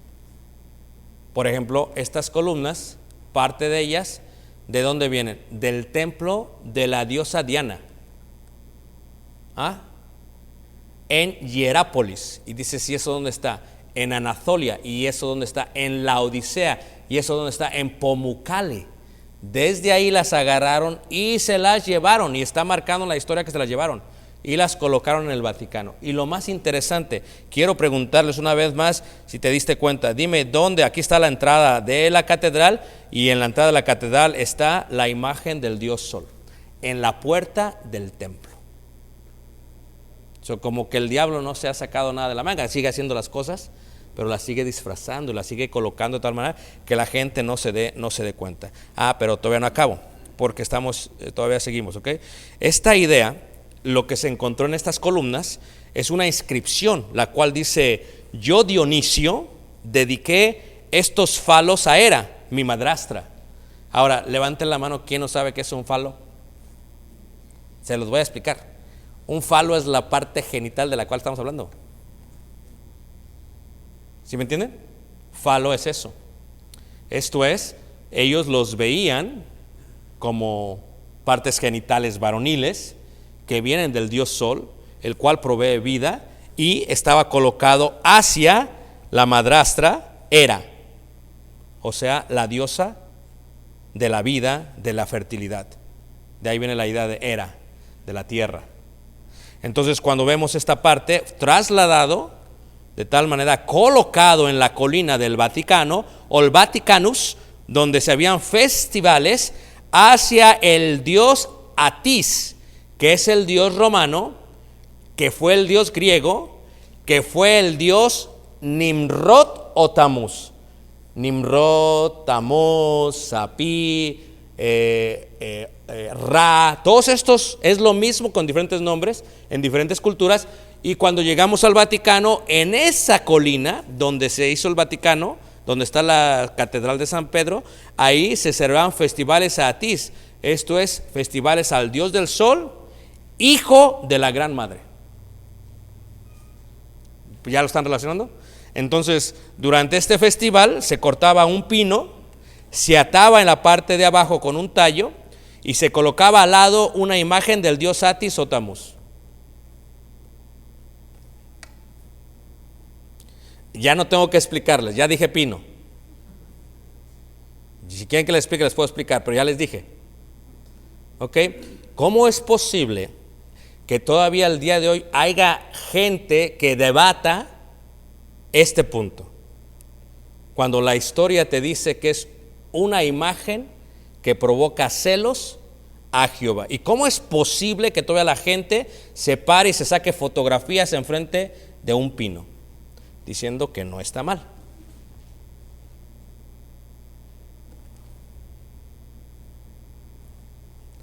Por ejemplo, estas columnas, parte de ellas ¿De dónde vienen? Del templo de la diosa Diana. En Hierápolis. Y dice, ¿y eso dónde está? En Anatolia. ¿Y eso dónde está? En Laodicea. ¿Y eso dónde está? En Pamukkale. Desde ahí las agarraron y se las llevaron. Y está marcando la historia que se las llevaron. Y las colocaron en el Vaticano. Y lo más interesante, quiero preguntarles una vez más, si te diste cuenta, dime dónde. Aquí está la entrada de la catedral, y en la entrada de la catedral está la imagen del dios Sol, en la puerta del templo. Como que el diablo no se ha sacado nada de la manga, sigue haciendo las cosas, pero las sigue disfrazando y las sigue colocando de tal manera que la gente no se dé cuenta. Pero todavía no acabo, porque todavía seguimos, ¿ok? Esta idea, lo que se encontró en estas columnas, es una inscripción, la cual dice: yo, Dionisio, dediqué estos falos a Hera, mi madrastra. Ahora, levanten la mano, ¿quién no sabe qué es un falo? Se los voy a explicar. Un falo es la parte genital de la cual estamos hablando. ¿Sí me entienden? Falo es eso. Esto es, ellos los veían como partes genitales varoniles que vienen del dios Sol, el cual provee vida, y estaba colocado hacia la madrastra Hera, o sea, la diosa de la vida, de la fertilidad. De ahí viene la idea de Hera, de la tierra. Entonces, cuando vemos esta parte, trasladado, de tal manera, colocado en la colina del Vaticano, o el Vaticanus, donde se habían festivales hacia el dios Atis, que es el dios romano, que fue el dios griego, que fue el dios Nimrod o Tamuz. Nimrod, Tamuz, Sapí, Ra, todos estos es lo mismo con diferentes nombres en diferentes culturas. Y cuando llegamos al Vaticano, en esa colina donde se hizo el Vaticano, donde está la Catedral de San Pedro, ahí se celebraban festivales a Atis, esto es, festivales al dios del sol, hijo de la Gran Madre. ¿Ya lo están relacionando? Entonces, durante este festival se cortaba un pino, se ataba en la parte de abajo con un tallo y se colocaba al lado una imagen del dios Atis o Tamuz. Ya no tengo que explicarles, ya dije pino. Si quieren que les explique, les puedo explicar, pero ya les dije. ¿Ok? ¿Cómo es posible que todavía al día de hoy haya gente que debata este punto? Cuando la historia te dice que es una imagen que provoca celos a Jehová. ¿Y cómo es posible que todavía la gente se pare y se saque fotografías enfrente de un pino, diciendo que no está mal?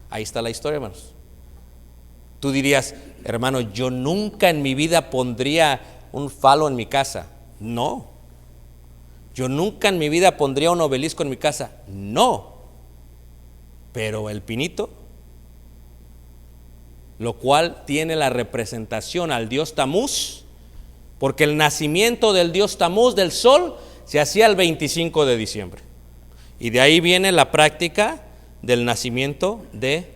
Ahí está la historia, hermanos. Tú dirías, hermano, yo nunca en mi vida pondría un falo en mi casa. No. Yo nunca en mi vida pondría un obelisco en mi casa. No. Pero el pinito, lo cual tiene la representación al dios Tamuz, porque el nacimiento del dios Tamuz, del sol, se hacía el 25 de diciembre. Y de ahí viene la práctica del nacimiento de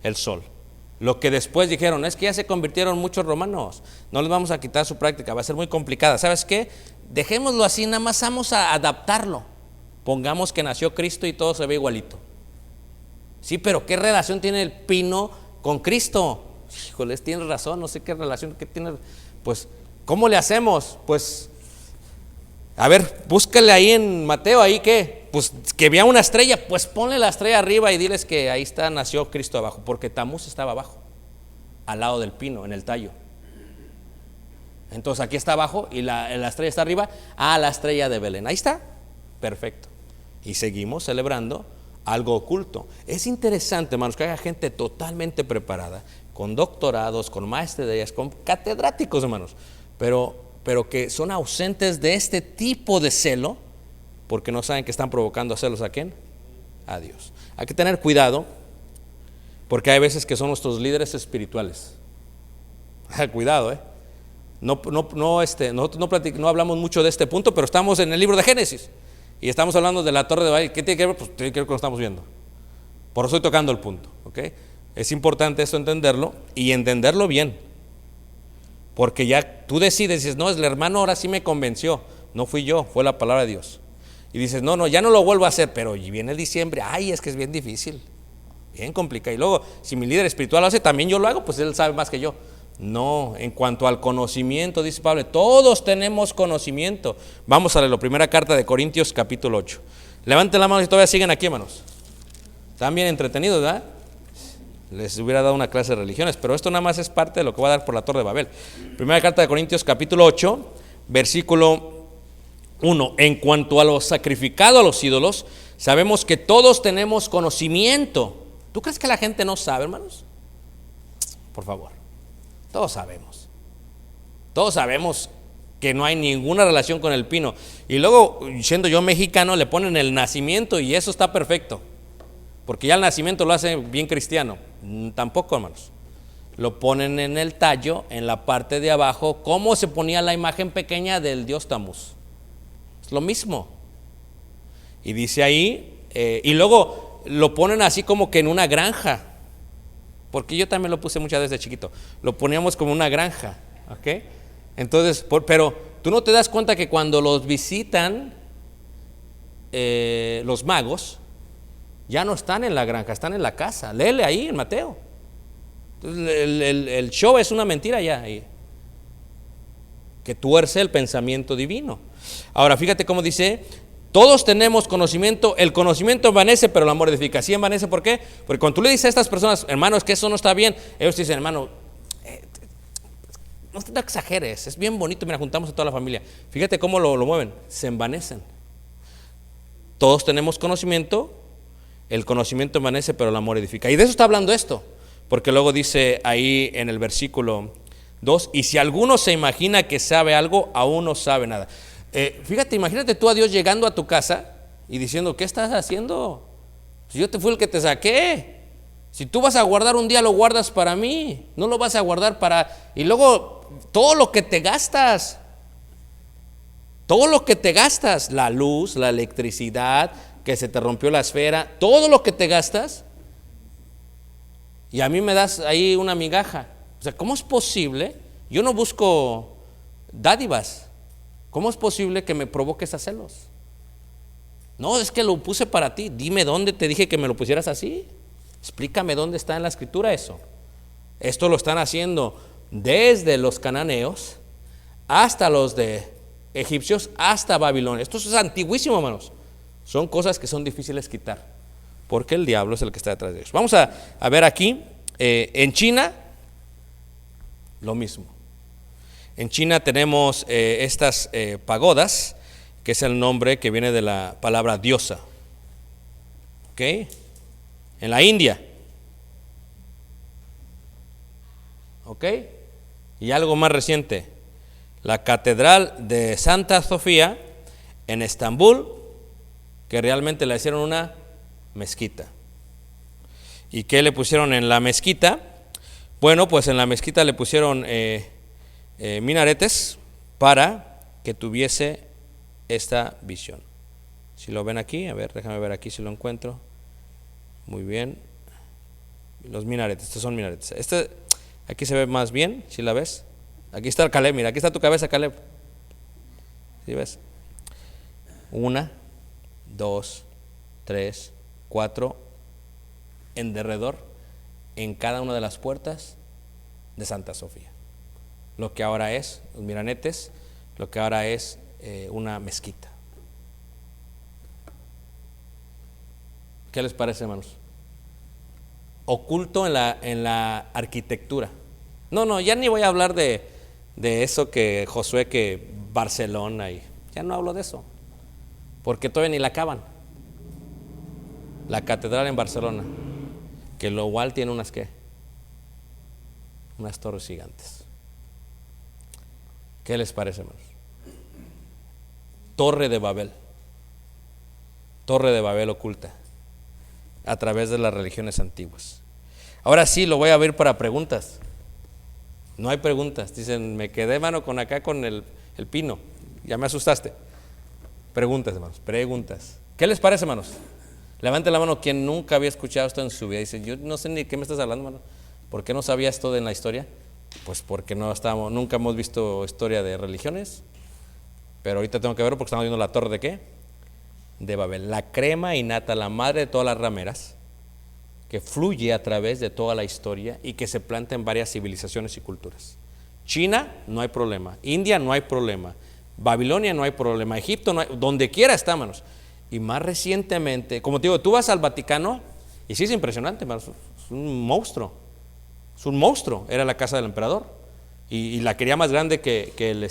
el sol. Lo que después dijeron es que ya se convirtieron muchos romanos, no les vamos a quitar su práctica, va a ser muy complicada. ¿Sabes qué? Dejémoslo así, nada más vamos a adaptarlo. Pongamos que nació Cristo y todo se ve igualito. Sí, pero ¿qué relación tiene el pino con Cristo? Híjoles, tienes razón, no sé qué relación que tiene. Pues, ¿cómo le hacemos? Pues, a ver, búscale ahí en Mateo, ahí qué, pues que vea una estrella, pues ponle la estrella arriba y diles que ahí está, nació Cristo abajo, porque Tamuz estaba abajo, al lado del pino, en el tallo. Entonces aquí está abajo y la estrella está arriba, la estrella de Belén, ahí está, perfecto. Y seguimos celebrando algo oculto. Es interesante, hermanos, que haya gente totalmente preparada, con doctorados, con maestrías, con catedráticos, hermanos, pero que son ausentes de este tipo de celo, porque no saben que están provocando a celos ¿a quién? A Dios. Hay que tener cuidado, porque hay veces que son nuestros líderes espirituales. Cuidado, no hablamos mucho de este punto, pero estamos en el libro de Génesis y estamos hablando de la torre de Babel. ¿Qué tiene que ver? Pues tiene que ver con lo que estamos viendo. Por eso estoy tocando el punto, ¿ok? Es importante esto entenderlo y entenderlo bien. Porque ya tú dices, no, el hermano ahora sí me convenció. No fui yo, fue la palabra de Dios. Y dices, no, ya no lo vuelvo a hacer. Pero y viene diciembre, es que es bien difícil, bien complicado. Y luego, si mi líder espiritual lo hace, también yo lo hago, pues él sabe más que yo. No, en cuanto al conocimiento, dice Pablo, todos tenemos conocimiento. Vamos a leer la primera carta de Corintios capítulo 8. Levanten la mano si todavía siguen aquí, hermanos. Están bien entretenidos, ¿verdad? Les hubiera dado una clase de religiones, pero esto nada más es parte de lo que voy a dar por la Torre de Babel. Primera carta de Corintios capítulo 8, versículo 1. En cuanto a lo sacrificado a los ídolos, sabemos que todos tenemos conocimiento. ¿Tú crees que la gente no sabe, hermanos? Por favor, todos sabemos. Todos sabemos que no hay ninguna relación con el pino. Y luego, siendo yo mexicano, le ponen el nacimiento y eso está perfecto. Porque ya el nacimiento lo hace bien cristiano. Tampoco, hermanos. Lo ponen en el tallo, en la parte de abajo, como se ponía la imagen pequeña del dios Tamuz. Es lo mismo. Y dice ahí, y luego lo ponen así como que en una granja. Porque yo también lo puse muchas veces de chiquito. Lo poníamos como una granja, ¿ok? Entonces, pero tú no te das cuenta que cuando los visitan los magos, ya no están en la granja, están en la casa. Léele ahí en Mateo. Entonces, el show es una mentira ya ahí, que tuerce el pensamiento divino. Ahora fíjate cómo dice, todos tenemos conocimiento, el conocimiento envanece, pero el amor edifica. ¿Sí envanece? ¿Por qué? Porque cuando tú le dices a estas personas, hermano, es que eso no está bien, ellos te dicen, hermano, no te exageres, es bien bonito, mira, juntamos a toda la familia. Fíjate cómo lo mueven, se envanecen. Todos tenemos conocimiento, el conocimiento envanece, pero el amor edifica. Y de eso está hablando esto, porque luego dice ahí en el versículo 2, y si alguno se imagina que sabe algo, aún no sabe nada. Fíjate, imagínate tú a Dios llegando a tu casa y diciendo, ¿qué estás haciendo? Si yo te fui el que te saqué. Si tú vas a guardar un día, lo guardas para mí, no lo vas a guardar para... Y luego todo lo que te gastas, la luz, la electricidad, que se te rompió la esfera, todo lo que te gastas, y a mí me das ahí una migaja. O sea, ¿cómo es posible? Yo no busco dádivas. ¿Cómo es posible que me provoques a celos? No, es que lo puse para ti. Dime dónde te dije que me lo pusieras así. Explícame dónde está en la escritura eso. Esto lo están haciendo desde los cananeos hasta los de egipcios hasta Babilonia. Esto es antiguísimo, hermanos. Son cosas que son difíciles quitar, porque el diablo es el que está detrás de ellos. Vamos a ver aquí, en China, lo mismo. En China tenemos estas pagodas, que es el nombre que viene de la palabra diosa. ¿Ok? En la India. ¿Ok? Y algo más reciente, la Catedral de Santa Sofía en Estambul, que realmente le hicieron una mezquita. ¿Y qué le pusieron en la mezquita? Bueno, pues en la mezquita le pusieron minaretes para que tuviese esta visión. Si lo ven aquí, a ver, déjame ver aquí si lo encuentro. Muy bien. Los minaretes, estos son minaretes. Aquí se ve más bien, si la ves. Aquí está el Caleb, mira, aquí está tu cabeza, Caleb. ¿Sí ves? 1, 2, 3, 4 en derredor en cada una de las puertas de Santa Sofía. Lo que ahora es los minaretes, lo que ahora es una mezquita. ¿Qué les parece, hermanos? Oculto en la arquitectura. No, ya ni voy a hablar de eso que Josué, que Barcelona, y ya no hablo de eso, porque todavía ni la acaban. La catedral en Barcelona, que lo igual tiene unas torres gigantes. ¿Qué les parece, hermanos? Torre de Babel oculta a través de las religiones antiguas. Ahora sí, lo voy a abrir para preguntas. No hay preguntas. Dicen, me quedé, hermano, con el pino. Ya me asustaste. Preguntas, hermanos, preguntas. ¿Qué les parece, hermanos? Levante la mano quien nunca había escuchado esto en su vida. Dice, yo no sé ni de qué me estás hablando, mano. ¿Por qué no sabía esto en la historia? Pues porque nunca hemos visto historia de religiones. Pero ahorita tengo que verlo porque estamos viendo la torre de ¿qué? De Babel. La crema innata, la madre de todas las rameras, que fluye a través de toda la historia y que se planta en varias civilizaciones y culturas. China, no hay problema. India, no hay problema. Babilonia, no hay problema. Egipto, no hay, donde quiera está, hermanos. Y más recientemente, como te digo, tú vas al Vaticano y sí es impresionante, hermanos. Es un monstruo. Es un monstruo. Era la casa del emperador. Y la quería más grande que el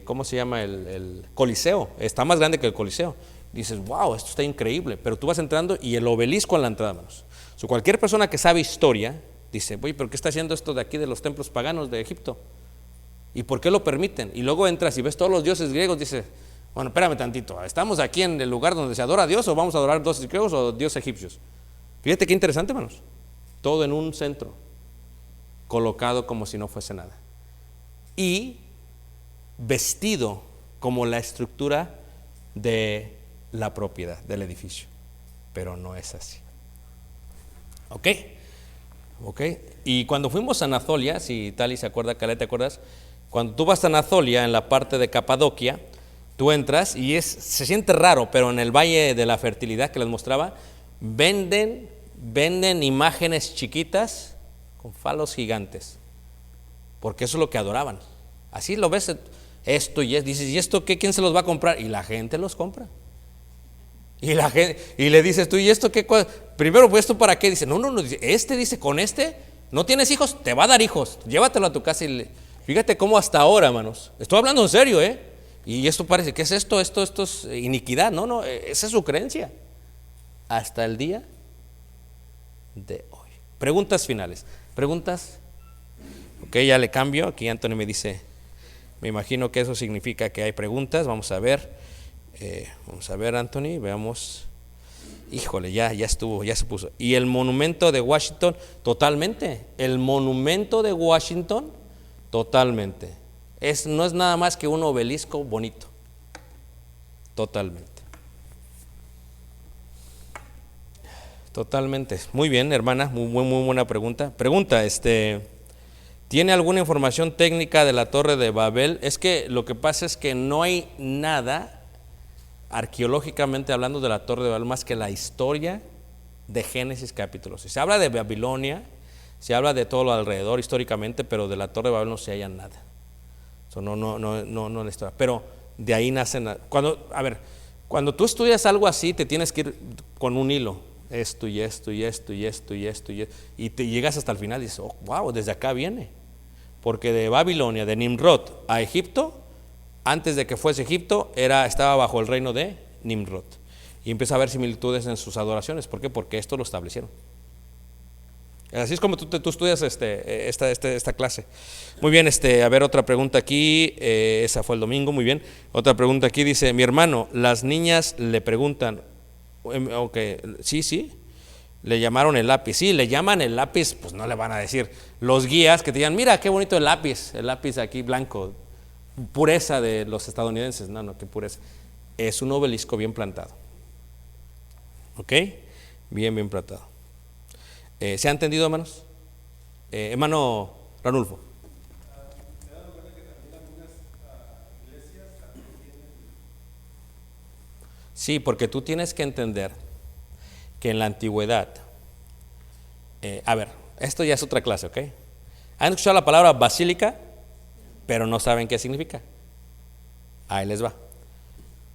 ¿cómo se llama? El Coliseo. Está más grande que el Coliseo. Dices, wow, esto está increíble. Pero tú vas entrando y el obelisco en la entrada, hermanos. Cualquier persona que sabe historia dice, oye, pero ¿qué está haciendo esto de aquí de los templos paganos de Egipto? ¿Y por qué lo permiten? Y luego entras y ves todos los dioses griegos, dices, bueno, espérame tantito, ¿estamos aquí en el lugar donde se adora a Dios o vamos a adorar dioses griegos o dioses egipcios? Fíjate qué interesante, hermanos. Todo en un centro, colocado como si no fuese nada. Y vestido como la estructura de la propiedad, del edificio. Pero no es así. ¿Ok? Y cuando fuimos a Anatolia, si Tali se acuerda, Caleta, ¿te acuerdas? Cuando tú vas a Anatolia, en la parte de Capadocia, tú entras y se siente raro, pero en el Valle de la Fertilidad que les mostraba, venden imágenes chiquitas con falos gigantes, porque eso es lo que adoraban. Así lo ves, esto y es, dices, ¿y esto qué? ¿Quién se los va a comprar? Y la gente los compra. Y le dices tú, ¿y esto qué? Primero, pues, ¿esto para qué? Dice, no, dice, con ¿no tienes hijos? Te va a dar hijos, llévatelo a tu casa. Fíjate cómo hasta ahora, hermanos, estoy hablando en serio, y esto parece, ¿qué es esto? Esto es iniquidad. No, esa es su creencia. Hasta el día de hoy. Preguntas finales. ¿Preguntas? Ok, ya le cambio. Aquí Anthony me dice, me imagino que eso significa que hay preguntas. Vamos a ver, Anthony, veamos. Híjole, ya estuvo, ya se puso. Y el monumento de Washington, totalmente. El monumento de Washington, totalmente. No es nada más que un obelisco bonito. Totalmente. Totalmente. Muy bien, hermana, muy buena pregunta. ¿Tiene alguna información técnica de la Torre de Babel? Es que lo que pasa es que no hay nada arqueológicamente hablando de la Torre de Babel más que la historia de Génesis capítulo 6. Se habla de Babilonia, se habla de todo lo alrededor históricamente, pero de la Torre de Babel no se halla nada. No la historia. Pero de ahí nacen. Cuando tú estudias algo así, te tienes que ir con un hilo. Esto y esto y esto y esto y esto y te llegas hasta el final y dices, oh, wow, desde acá viene. Porque de Babilonia, de Nimrod a Egipto, antes de que fuese Egipto, estaba bajo el reino de Nimrod. Y empieza a haber similitudes en sus adoraciones. ¿Por qué? Porque esto lo establecieron. Así es como tú estudias esta clase. Muy bien, a ver, otra pregunta aquí. Esa fue el domingo, muy bien. Otra pregunta aquí dice, mi hermano, las niñas le preguntan, sí, le llamaron el lápiz. Sí, le llaman el lápiz, pues no le van a decir los guías que te digan, mira qué bonito el lápiz aquí blanco, pureza de los estadounidenses. No, qué pureza. Es un obelisco bien plantado. ¿Ok? Bien plantado. ¿Se ha entendido, hermanos? Hermano Ranulfo. Sí, porque tú tienes que entender que en la antigüedad, esto ya es otra clase, ¿ok? ¿Han escuchado la palabra basílica? Pero no saben qué significa. Ahí les va.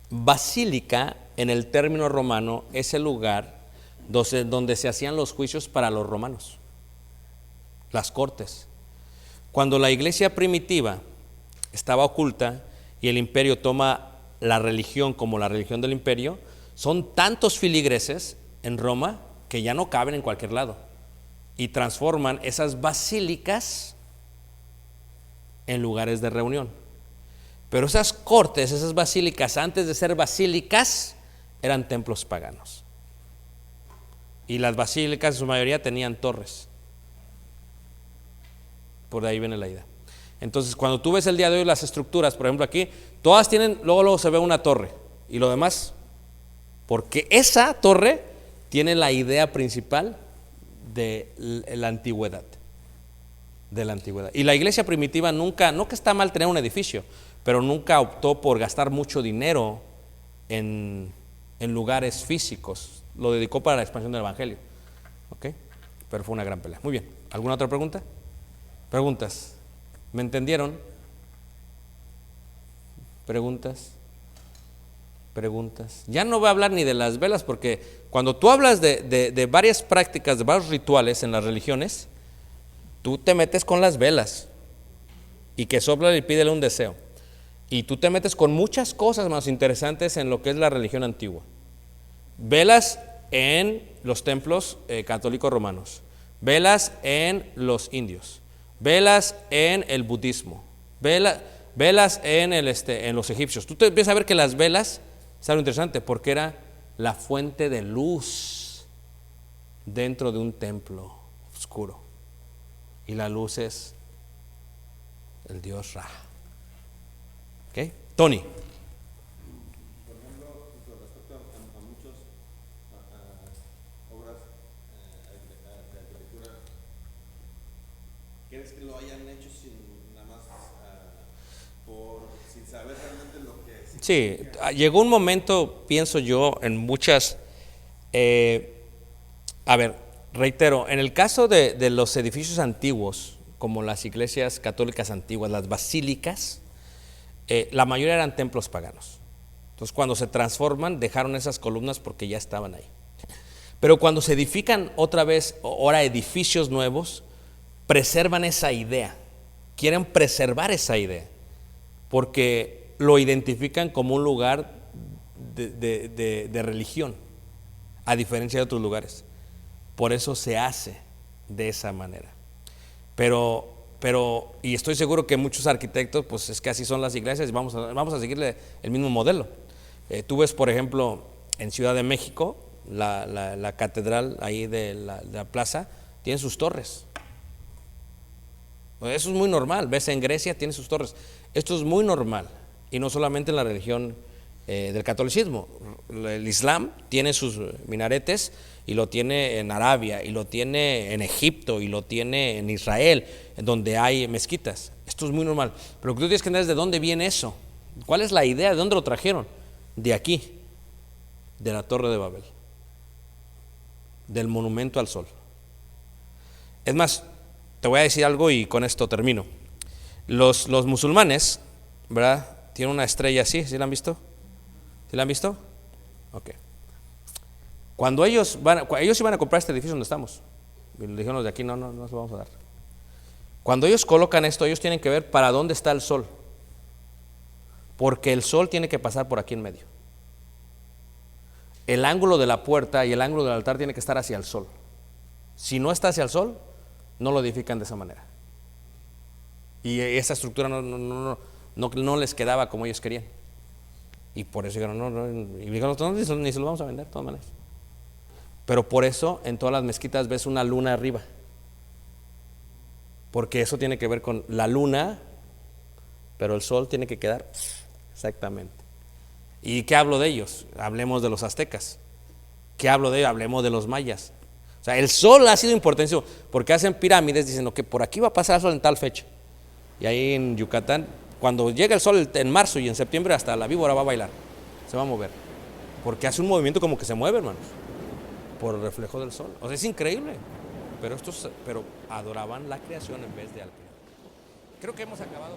Basílica, en el término romano, es el lugar donde se hacían los juicios para los romanos, las cortes. Cuando la iglesia primitiva estaba oculta y el imperio toma la religión como la religión del imperio, son tantos filigreses en Roma que ya no caben en cualquier lado y transforman esas basílicas en lugares de reunión. Pero esas cortes, esas basílicas, antes de ser basílicas, eran templos paganos. Y las basílicas en su mayoría tenían torres. Por ahí viene la idea. Entonces, cuando tú ves el día de hoy las estructuras, por ejemplo aquí, todas tienen, luego se ve una torre y lo demás porque esa torre tiene la idea principal de la antigüedad. De la antigüedad. Y la iglesia primitiva nunca, no que está mal tener un edificio, pero nunca optó por gastar mucho dinero en lugares físicos. Lo dedicó para la expansión del evangelio. ¿Ok? Pero fue una gran pelea. Muy bien. ¿Alguna otra pregunta? Preguntas. ¿Me entendieron? Preguntas. Ya no voy a hablar ni de las velas, porque cuando tú hablas de varias prácticas, de varios rituales en las religiones, tú te metes con las velas y que sopla y pídele un deseo. Y tú te metes con muchas cosas más interesantes en lo que es la religión antigua. Velas en los templos católicos romanos, velas en los indios, velas en el budismo, velas en los egipcios. Tú te empiezas a ver que las velas es algo interesante, porque era la fuente de luz dentro de un templo oscuro. Y la luz es el dios Ra. ¿Ok? Tony. Por ejemplo, con respecto a muchas obras de arquitectura, ¿crees que lo hayan hecho sin nada más sin saber realmente lo que significa? Sí, llegó un momento, pienso yo, en muchas, a ver, reitero, en el caso de los edificios antiguos, como las iglesias católicas antiguas, las basílicas, la mayoría eran templos paganos. Entonces, cuando se transforman, dejaron esas columnas porque ya estaban ahí. Pero cuando se edifican otra vez, ahora edificios nuevos, preservan esa idea, quieren preservar esa idea, porque lo identifican como un lugar de religión, a diferencia de otros lugares. Por eso se hace de esa manera. Pero, y estoy seguro que muchos arquitectos, pues es que así son las iglesias, y vamos a seguirle el mismo modelo. Tú ves, por ejemplo, en Ciudad de México, la catedral ahí de la plaza, tiene sus torres. Eso es muy normal. Ves en Grecia, tiene sus torres. Esto es muy normal, y no solamente en la religión del catolicismo. El Islam tiene sus minaretes, y lo tiene en Arabia, y lo tiene en Egipto, y lo tiene en Israel, en donde hay mezquitas. Esto es muy normal. Pero lo que tú tienes que entender es de dónde viene eso. ¿Cuál es la idea? ¿De dónde lo trajeron? De aquí, de la Torre de Babel, del monumento al sol. Es más, te voy a decir algo y con esto termino. Los musulmanes, ¿verdad? Tienen una estrella así, ¿sí la han visto? ¿Sí la han visto? Ok. Cuando ellos iban a comprar este edificio donde estamos, y le dijeron los de aquí, no se lo vamos a dar. Cuando ellos colocan esto, ellos tienen que ver para dónde está el sol, porque el sol tiene que pasar por aquí en medio. El ángulo de la puerta y el ángulo del altar tiene que estar hacia el sol. Si no está hacia el sol, no lo edifican de esa manera. Y esa estructura no les quedaba como ellos querían. Y por eso dijeron, y dijeron, ni se lo vamos a vender de todas maneras. Pero por eso en todas las mezquitas ves una luna arriba, porque eso tiene que ver con la luna, pero el sol tiene que quedar exactamente. ¿Y qué hablo de ellos? Hablemos de los aztecas. ¿Qué hablo de ellos? Hablemos de los mayas. O sea, el sol ha sido importantísimo, porque hacen pirámides diciendo que por aquí va a pasar el sol en tal fecha. Y ahí en Yucatán, cuando llega el sol en marzo y en septiembre, hasta la víbora va a bailar, se va a mover, porque hace un movimiento como que se mueve, hermanos, por el reflejo del sol. O sea, es increíble. Pero adoraban la creación en vez de al creador. Creo que hemos acabado.